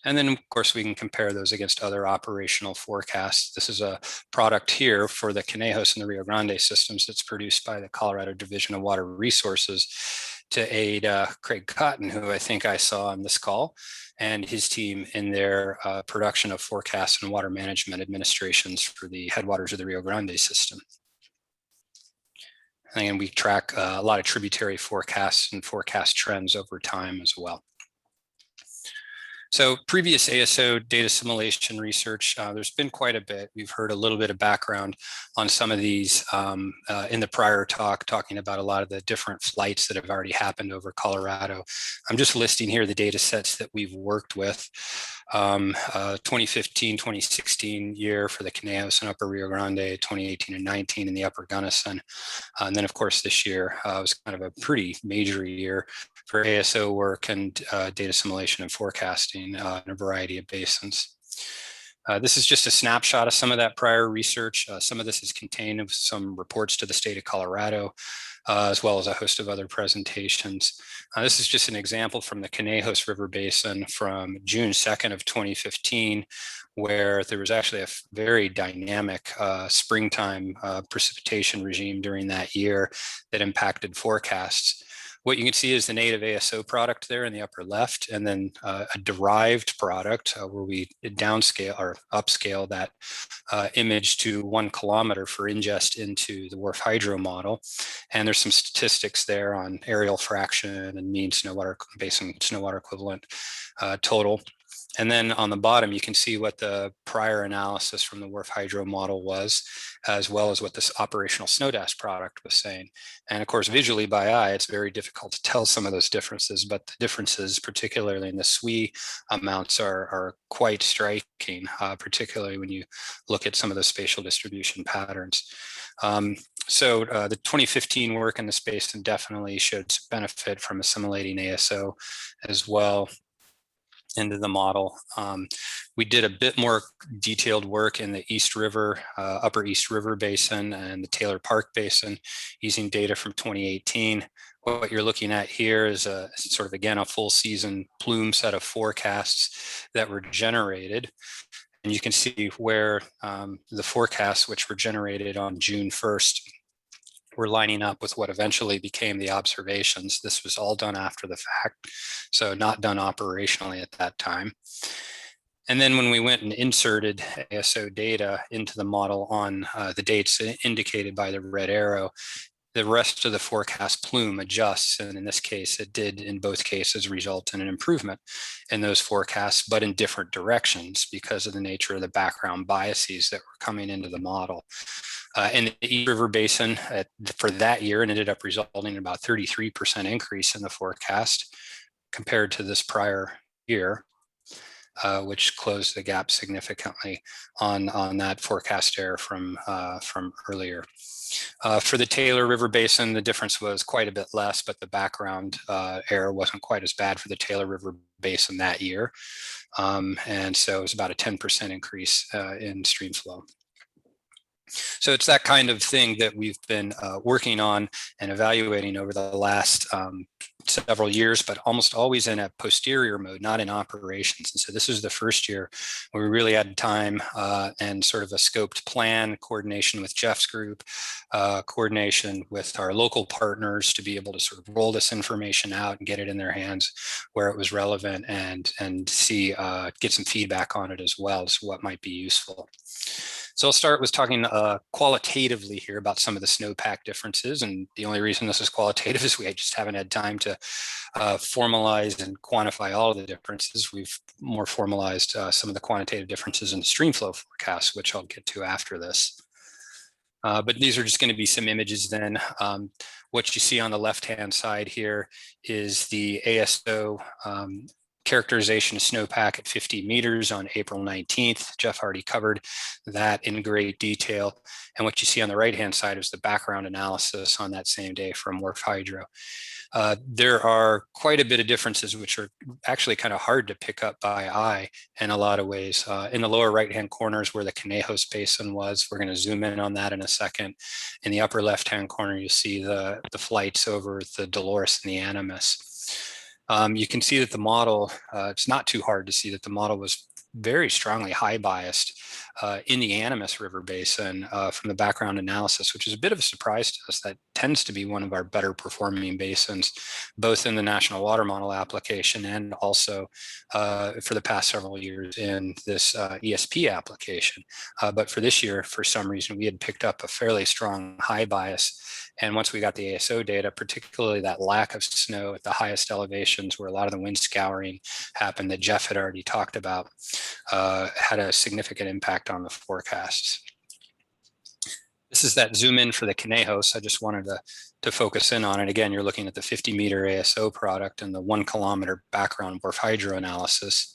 And then, of course, we can compare those against other operational forecasts. This is a product here for the Conejos and the Rio Grande systems that's produced by the Colorado Division of Water Resources to aid Craig Cotton, who I think I saw on this call, and his team in their production of forecasts and water management administrations for the headwaters of the Rio Grande system. And we track a lot of tributary forecasts and forecast trends over time as well. So previous ASO data assimilation research, there's been quite a bit. We've heard a little bit of background on some of these in the prior talk, talking about a lot of the different flights that have already happened over Colorado. I'm just listing here the data sets that we've worked with. 2015, 2016 year for the Conejos and Upper Rio Grande, 2018 and 19 in the Upper Gunnison. And then of course this year was kind of a pretty major year for ASO work and data assimilation and forecasting in a variety of basins. This is just a snapshot of some of that prior research. Some of this is contained of some reports to the state of Colorado, as well as a host of other presentations. This is just an example from the Conejos River Basin from June 2nd of 2015, where there was actually a very dynamic springtime precipitation regime during that year that impacted forecasts. What you can see is the native ASO product there in the upper left, and then a derived product where we downscale or upscale that image to 1 kilometer for ingest into the WRF hydro model. And there's some statistics there on aerial fraction and mean snow water basin snow water equivalent total. And then on the bottom, you can see what the prior analysis from the WRF hydro model was, as well as what this operational snow dash product was saying. And of course, visually by eye, it's very difficult to tell some of those differences, but the differences, particularly in the SWE amounts, are quite striking, particularly when you look at some of the spatial distribution patterns. So the 2015 work in the space definitely showed benefit from assimilating ASO as well into the model. We did a bit more detailed work in the East River, Upper East River Basin and the Taylor Park Basin using data from 2018. What you're looking at here is a sort of, again, a full season plume set of forecasts that were generated. And you can see where the forecasts, which were generated on June 1st, were lining up with what eventually became the observations. This was all done after the fact, so not done operationally at that time. And then when we went and inserted ASO data into the model on the dates indicated by the red arrow, the rest of the forecast plume adjusts. And in this case, it did in both cases result in an improvement in those forecasts, but in different directions because of the nature of the background biases that were coming into the model. In the East River Basin for that year, and ended up resulting in about 33% increase in the forecast compared to this prior year, which closed the gap significantly on that forecast error from earlier. For the Taylor River Basin, the difference was quite a bit less, but the background error wasn't quite as bad for the Taylor River Basin that year. And so it was about a 10% increase in stream flow. So it's that kind of thing that we've been working on and evaluating over the last several years, but almost always in a posterior mode, not in operations. And so this is the first year where we really had time and sort of a scoped plan, coordination with Jeff's group, coordination with our local partners to be able to sort of roll this information out and get it in their hands where it was relevant and see, get some feedback on it as well as what might be useful. So I'll start with talking qualitatively here about some of the snowpack differences. And the only reason this is qualitative is we just haven't had time to formalize and quantify all of the differences. We've more formalized some of the quantitative differences in the stream flow forecast, which I'll get to after this. But these are just going to be some images then. What you see on the left-hand side here is the ASO characterization of snowpack at 50 meters on April 19th. Jeff already covered that in great detail. And what you see on the right-hand side is the background analysis on that same day from WRF Hydro. There are quite a bit of differences which are actually kind of hard to pick up by eye in a lot of ways. In the lower right-hand corners where the Conejos Basin was, we're going to zoom in on that in a second. In the upper left-hand corner, you see the flights over the Dolores and the Animas. You can see that the model, it's not too hard to see that the model was very strongly high biased in the Animas River Basin from the background analysis, which is a bit of a surprise to us. That tends to be one of our better performing basins, both in the National Water Model application and also for the past several years in this ESP application. But for this year, for some reason, we had picked up a fairly strong high bias. And once we got the ASO data, particularly that lack of snow at the highest elevations where a lot of the wind scouring happened that Jeff had already talked about, had a significant impact on the forecasts. This is that zoom in for the Conejos. I just wanted to focus in on it. Again, you're looking at the 50-meter ASO product and the 1 kilometer background WRF hydro analysis.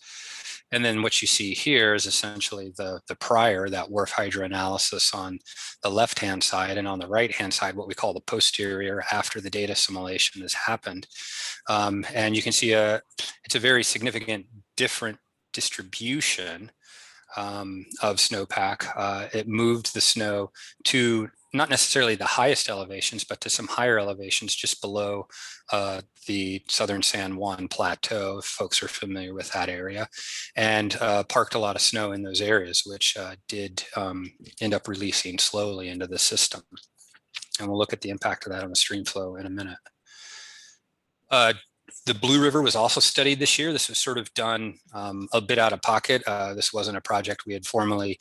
And then what you see here is essentially the prior, that WRF hydro analysis on the left-hand side, and on the right-hand side, what we call the posterior after the data assimilation has happened. And you can see it's a very significant different distribution of snowpack. It moved the snow to not necessarily the highest elevations, but to some higher elevations just below the southern San Juan Plateau, if folks are familiar with that area, and parked a lot of snow in those areas, which did end up releasing slowly into the system. And we'll look at the impact of that on the stream flow in a minute. The Blue River was also studied this year. This was sort of done a bit out of pocket. This wasn't a project we had formally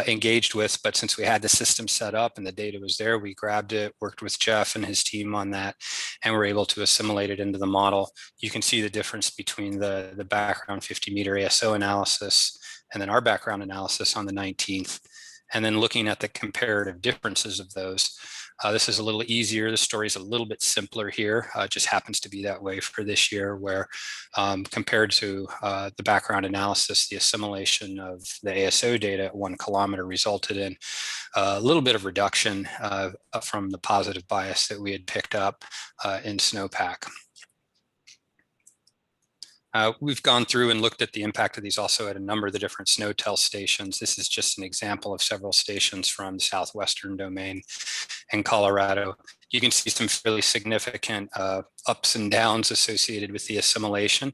engaged with, but since we had the system set up and the data was there, we grabbed it, worked with Jeff and his team on that, and were able to assimilate it into the model. You can see the difference between the background 50-meter ASO analysis and then our background analysis on the 19th, and then looking at the comparative differences of those. This is a little easier. The story is a little bit simpler here. It just happens to be that way for this year, where compared to the background analysis, the assimilation of the ASO data at 1 kilometer resulted in a little bit of reduction from the positive bias that we had picked up in snowpack. We've gone through and looked at the impact of these also at a number of the different SNOTEL stations. This is just an example of several stations from the southwestern domain in Colorado. You can see some fairly significant ups and downs associated with the assimilation.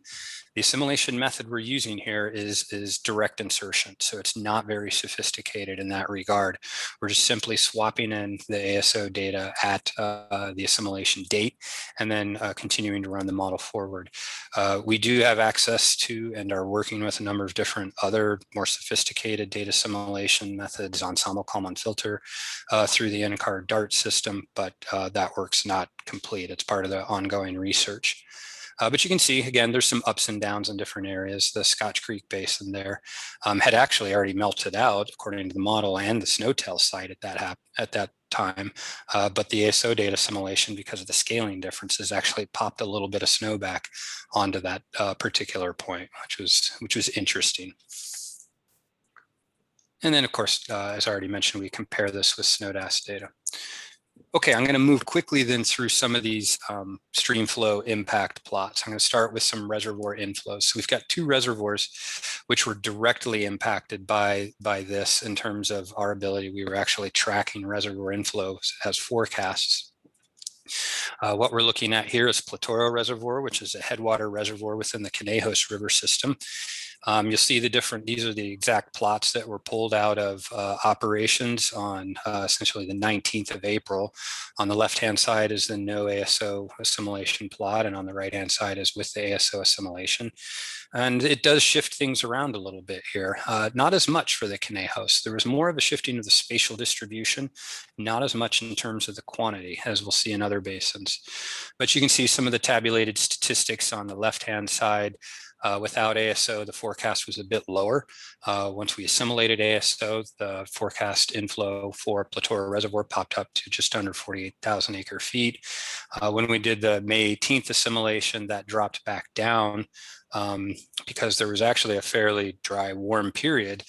The assimilation method we're using here is direct insertion, so it's not very sophisticated in that regard. We're just simply swapping in the ASO data at the assimilation date and then continuing to run the model forward. We do have access to and are working with a number of different other more sophisticated data assimilation methods, ensemble, Kalman filter, through the NCAR DART system, but that work's not complete. It's part of the ongoing research. But you can see, again, there's some ups and downs in different areas. The Scotch Creek Basin there had actually already melted out, according to the model, and the SNOTEL site at that time. But the ASO data assimilation, because of the scaling differences, actually popped a little bit of snow back onto that particular point, which was interesting. And then, of course, as I already mentioned, we compare this with SNODAS data. Okay, I'm going to move quickly then through some of these stream flow impact plots. I'm going to start with some reservoir inflows. So we've got 2 reservoirs which were directly impacted by this in terms of our ability. We were actually tracking reservoir inflows as forecasts. What we're looking at here is Platoro Reservoir, which is a headwater reservoir within the Conejos River system. You'll see these are the exact plots that were pulled out of operations on essentially the 19th of April. On the left-hand side is the no ASO assimilation plot, and on the right-hand side is with the ASO assimilation. And it does shift things around a little bit here. Not as much for the Conejos. There was more of a shifting of the spatial distribution, not as much in terms of the quantity, as we'll see in other basins. But you can see some of the tabulated statistics on the left-hand side. Without ASO, the forecast was a bit lower. Once we assimilated ASO, the forecast inflow for Platoro Reservoir popped up to just under 48,000 acre feet. When we did the May 18th assimilation, that dropped back down because there was actually a fairly dry, warm period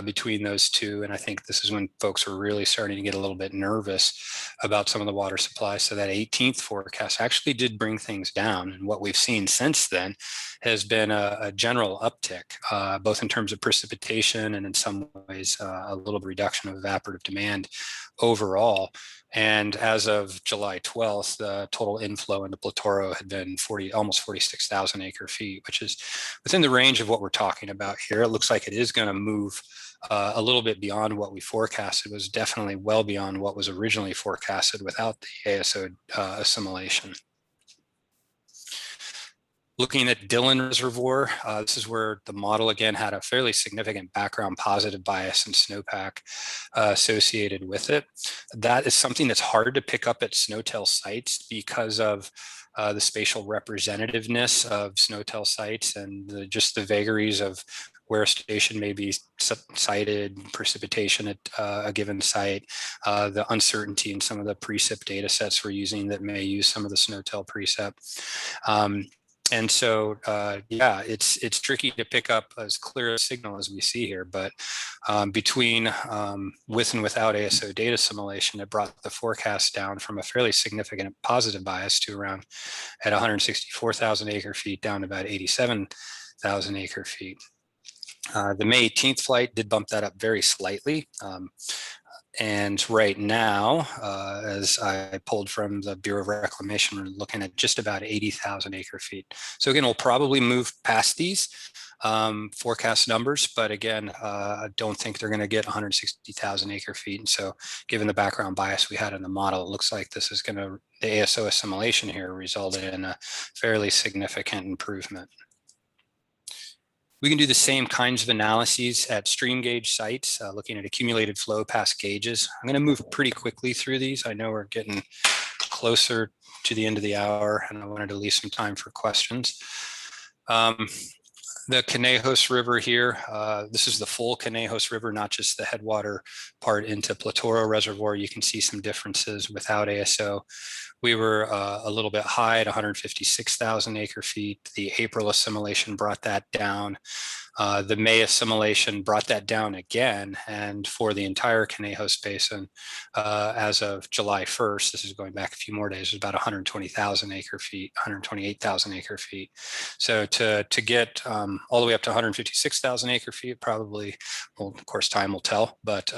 between those two. And I think this is when folks were really starting to get a little bit nervous about some of the water supply. So that 18th forecast actually did bring things down. And what we've seen since then has been a general uptick, both in terms of precipitation and in some ways a little reduction of evaporative demand overall. And as of July 12th, the total inflow into Platoro had been almost 46,000 acre feet, which is within the range of what we're talking about here. It looks like it is going to move a little bit beyond what we forecasted. It was definitely well beyond what was originally forecasted without the ASO assimilation. Looking at Dillon Reservoir, this is where the model again had a fairly significant background positive bias and snowpack associated with it. That is something that's hard to pick up at SNOTEL sites because of the spatial representativeness of SNOTEL sites and just the vagaries of where a station may be sited, precipitation at a given site, the uncertainty in some of the precip data sets we're using that may use some of the SNOTEL precip. And so, yeah, it's tricky to pick up as clear a signal as we see here, but between with and without ASO data assimilation, it brought the forecast down from a fairly significant positive bias to around at 164,000 acre feet down to about 87,000 acre feet. The May 18th flight did bump that up very slightly. And right now, as I pulled from the Bureau of Reclamation, we're looking at just about 80,000 acre feet. So again, we'll probably move past these forecast numbers, but again, I don't think they're going to get 160,000 acre feet. And so given the background bias we had in the model, it looks like this is going to, the ASO assimilation here resulted in a fairly significant improvement. We can do the same kinds of analyses at stream gauge sites, looking at accumulated flow past gauges. I'm going to move pretty quickly through these. I know we're getting closer to the end of the hour, and I wanted to leave some time for questions. The Conejos River here, this is the full Conejos River, not just the headwater part into Platoro Reservoir. You can see some differences without ASO. We were a little bit high at 156,000 acre feet. The April assimilation brought that down. The May assimilation brought that down again. And for the entire Conejos Basin, as of July 1st, this is going back a few more days, it was about 120,000 acre feet, 128,000 acre feet. So to get all the way up to 156,000 acre feet, probably, well, of course, time will tell, but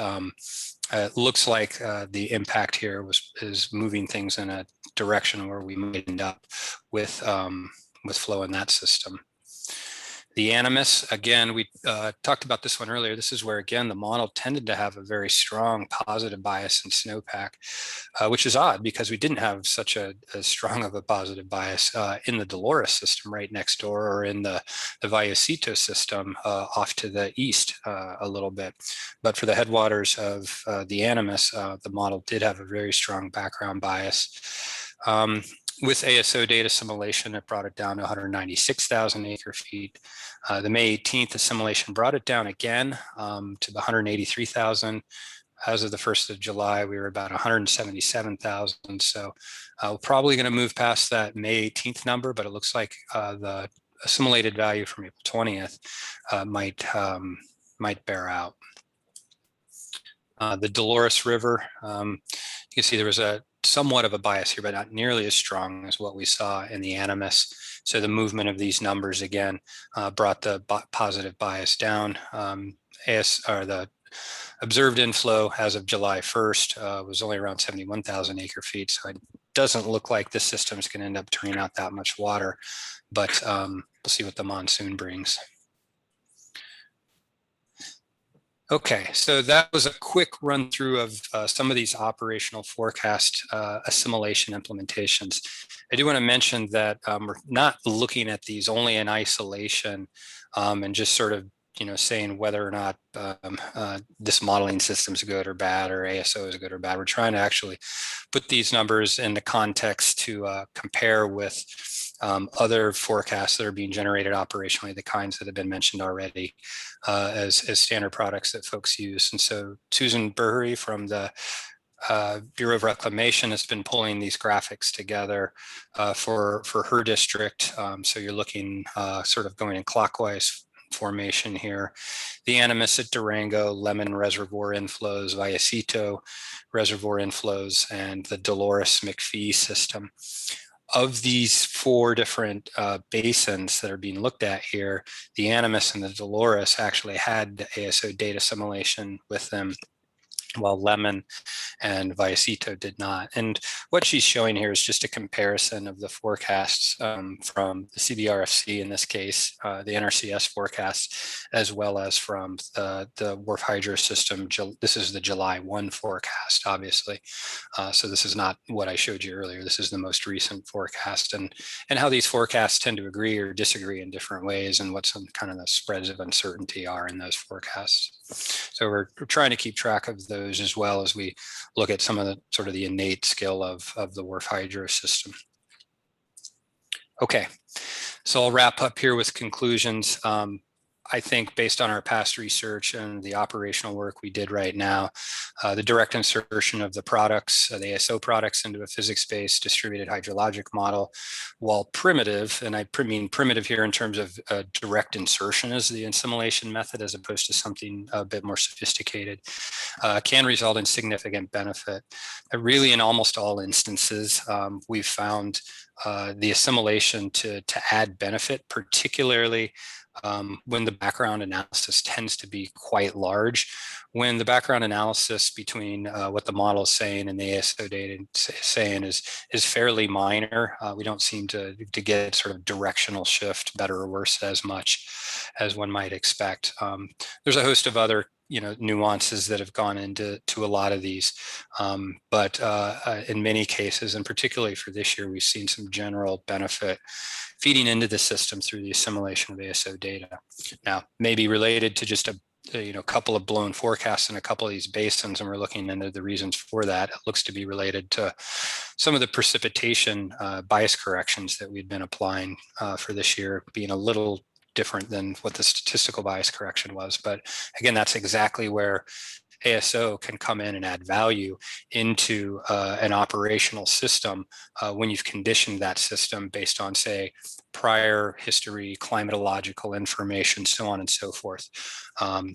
it looks like the impact here is moving things in a direction where we might end up with flow in that system. The animus, again, we talked about this one earlier. This is where, again, the model tended to have a very strong positive bias in snowpack, which is odd because we didn't have such a strong of a positive bias in the Dolores system right next door, or in the Vallecito system off to the east a little bit. But for the headwaters of the animus, the model did have a very strong background bias. With ASO data assimilation, it brought it down to 196,000 acre feet. The May 18th assimilation brought it down again to the 183,000. As of the 1st of July, we were about 177,000. So we're probably going to move past that May 18th number, but it looks like the assimilated value from April 20th might bear out. The Dolores River, you can see there was a somewhat of a bias here, but not nearly as strong as what we saw in the animus. So the movement of these numbers again brought the positive bias down. The observed inflow as of July 1st was only around 71,000 acre feet. So it doesn't look like this system is going to end up turning out that much water, but we'll see what the monsoon brings. Okay, so that was a quick run through of some of these operational forecast assimilation implementations. I do want to mention that we're not looking at these only in isolation and just sort of, you know, saying whether or not this modeling system is good or bad, or ASO is good or bad. We're trying to actually put these numbers into context to compare with other forecasts that are being generated operationally, the kinds that have been mentioned already as standard products that folks use. And so Susan Burry from the Bureau of Reclamation has been pulling these graphics together for her district. So you're looking sort of going in clockwise formation here. The animus at Durango, Lemon Reservoir inflows, Vallecito Reservoir inflows, and the Dolores McPhee system. Of these four different basins that are being looked at here, the animus and the Dolores actually had the ASO data assimilation with them, while Lemon and Vallecito did not. And what she's showing here is just a comparison of the forecasts from the CBRFC, in this case, the NRCS forecasts, as well as from the Wharf Hydro system. This is the July 1 forecast, obviously. So this is not what I showed you earlier. This is the most recent forecast, and how these forecasts tend to agree or disagree in different ways, and what some kind of the spreads of uncertainty are in those forecasts. So we're trying to keep track of those, as well as we look at some of the sort of the innate skill of the Wharf Hydro system. Okay, so I'll wrap up here with conclusions. I think based on our past research and the operational work we did right now, the direct insertion of the products, the ASO products, into a physics-based distributed hydrologic model, while primitive, and I mean primitive here in terms of direct insertion as the assimilation method, as opposed to something a bit more sophisticated, can result in significant benefit. Really, in almost all instances, we've found the assimilation to add benefit, particularly when the background analysis tends to be quite large. When the background analysis between what the model is saying and the ASO data saying is fairly minor, we don't seem to get sort of directional shift, better or worse, as much as one might expect. There's a host of other nuances that have gone into a lot of these, but in many cases, and particularly for this year, we've seen some general benefit feeding into the system through the assimilation of ASO data. Now, maybe related to just a couple of blown forecasts in a couple of these basins, and we're looking into the reasons for that. It looks to be related to some of the precipitation bias corrections that we've been applying for this year, being a little different than what the statistical bias correction was. But again, that's exactly where ASO can come in and add value into an operational system when you've conditioned that system based on, say, prior history, climatological information, so on and so forth.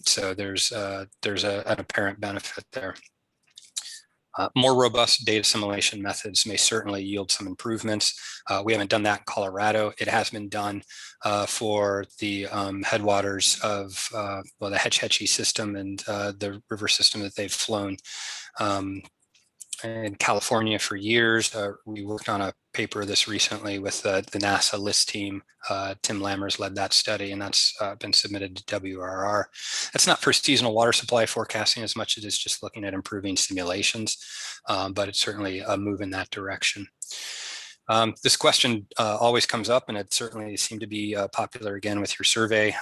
So there's an apparent benefit there. More robust data assimilation methods may certainly yield some improvements. We haven't done that in Colorado. It has been done for the headwaters of the Hetch Hetchy system and the river system that they've flown in California for years. We worked on a paper this recently with the NASA LIST team. Tim Lammers led that study, and that's been submitted to WRR. That's not for seasonal water supply forecasting as much as it's just looking at improving simulations, but it's certainly a move in that direction. This question always comes up, and it certainly seemed to be popular again with your survey.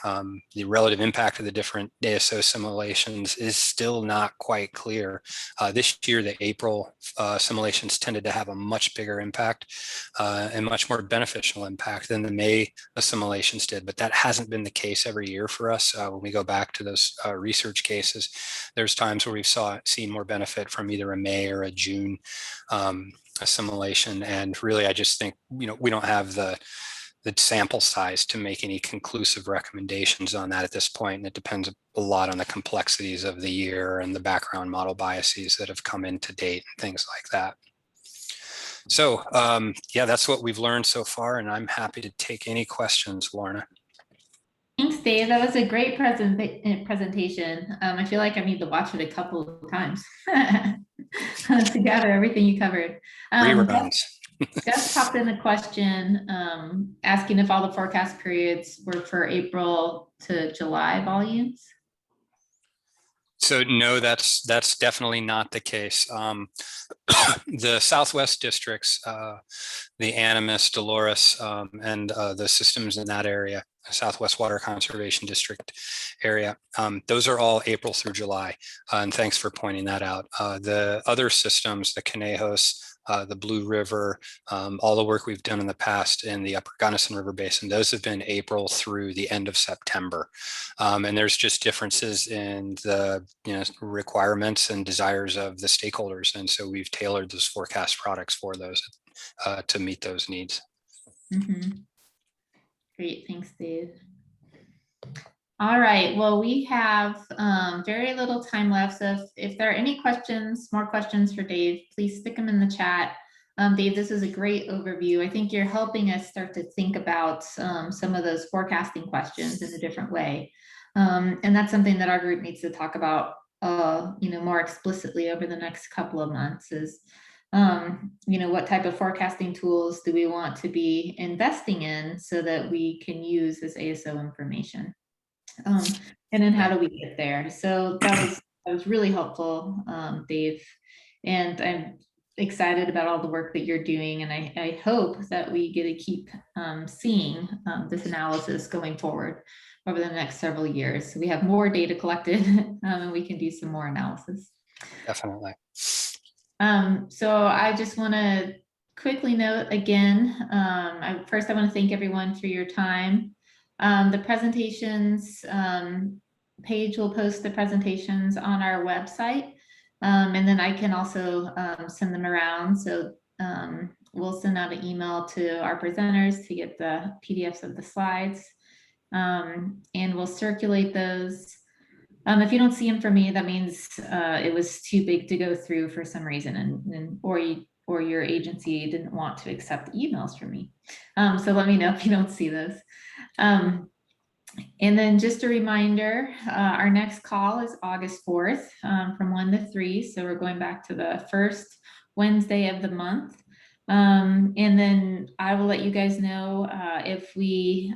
The relative impact of the different ASO simulations is still not quite clear. This year, the April simulations tended to have a much bigger impact and much more beneficial impact than the May assimilations did, but that hasn't been the case every year for us. When we go back to those research cases, there's times where we've seen more benefit from either a May or a June assimilation, and really I just think we don't have the sample size to make any conclusive recommendations on that at this point, and it depends a lot on the complexities of the year and the background model biases that have come in to date and things like that. So yeah, that's what we've learned so far, and I'm happy to take any questions, Lorna. Thanks, Dave. That was a great presentation. I feel like I need to watch it a couple of times to gather everything you covered. Reruns. Gus popped in a question asking if all the forecast periods were for April to July volumes. So no, that's definitely not the case. The Southwest districts, the Animas, Dolores, and the systems in that area, Southwest Water Conservation District area, those are all April through July. And thanks for pointing that out. The other systems, the Conejos, the Blue River, all the work we've done in the past in the Upper Gunnison River Basin, those have been April through the end of September. And there's just differences in the requirements and desires of the stakeholders. And so we've tailored those forecast products for those to meet those needs. Mm-hmm. Great, thanks, Dave. All right, well, we have very little time left, so if there are any questions, more questions for Dave, please stick them in the chat. Dave, this is a great overview. I think you're helping us start to think about some of those forecasting questions in a different way. And that's something that our group needs to talk about more explicitly over the next couple of months is, what type of forecasting tools do we want to be investing in so that we can use this ASO information? And then how do we get there? So that was really helpful, Dave. And I'm excited about all the work that you're doing. And I hope that we get to keep seeing this analysis going forward over the next several years. So we have more data collected and we can do some more analysis. Definitely. So I just want to quickly note again, first I want to thank everyone for your time. The presentations page will post the presentations on our website, and then I can also send them around. So we'll send out an email to our presenters to get the PDFs of the slides, and we'll circulate those. If you don't see them from me, that means it was too big to go through for some reason, or your agency didn't want to accept emails from me. So let me know if you don't see those. And then just a reminder, our next call is August 4th from 1 to 3. So we're going back to the first Wednesday of the month. And then I will let you guys know if we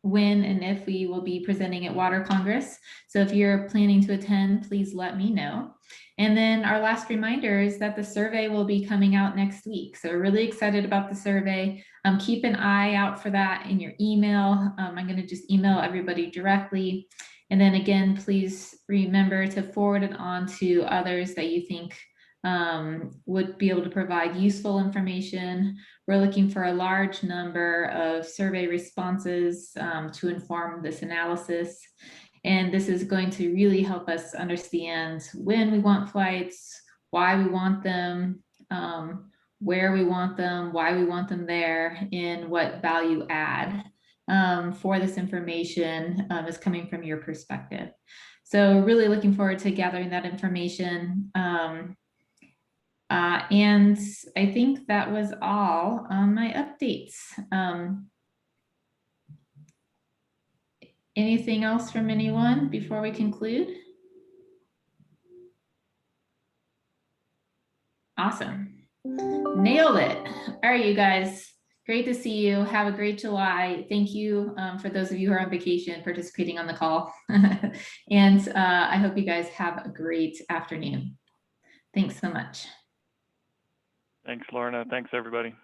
when and if we will be presenting at Water Congress. So if you're planning to attend, please let me know. And then our last reminder is that the survey will be coming out next week. So we're really excited about the survey. Keep an eye out for that in your email. I'm going to just email everybody directly. And then again, please remember to forward it on to others that you think would be able to provide useful information. We're looking for a large number of survey responses to inform this analysis. And this is going to really help us understand when we want flights, why we want them, where we want them, why we want them there, and what value add for this information is coming from your perspective. So really looking forward to gathering that information. And I think that was all on my updates. Anything else from anyone before we conclude? Awesome. Nailed it. All right, you guys. Great to see you. Have a great July. Thank you for those of you who are on vacation participating on the call. And I hope you guys have a great afternoon. Thanks so much. Thanks, Lorna. Thanks, everybody.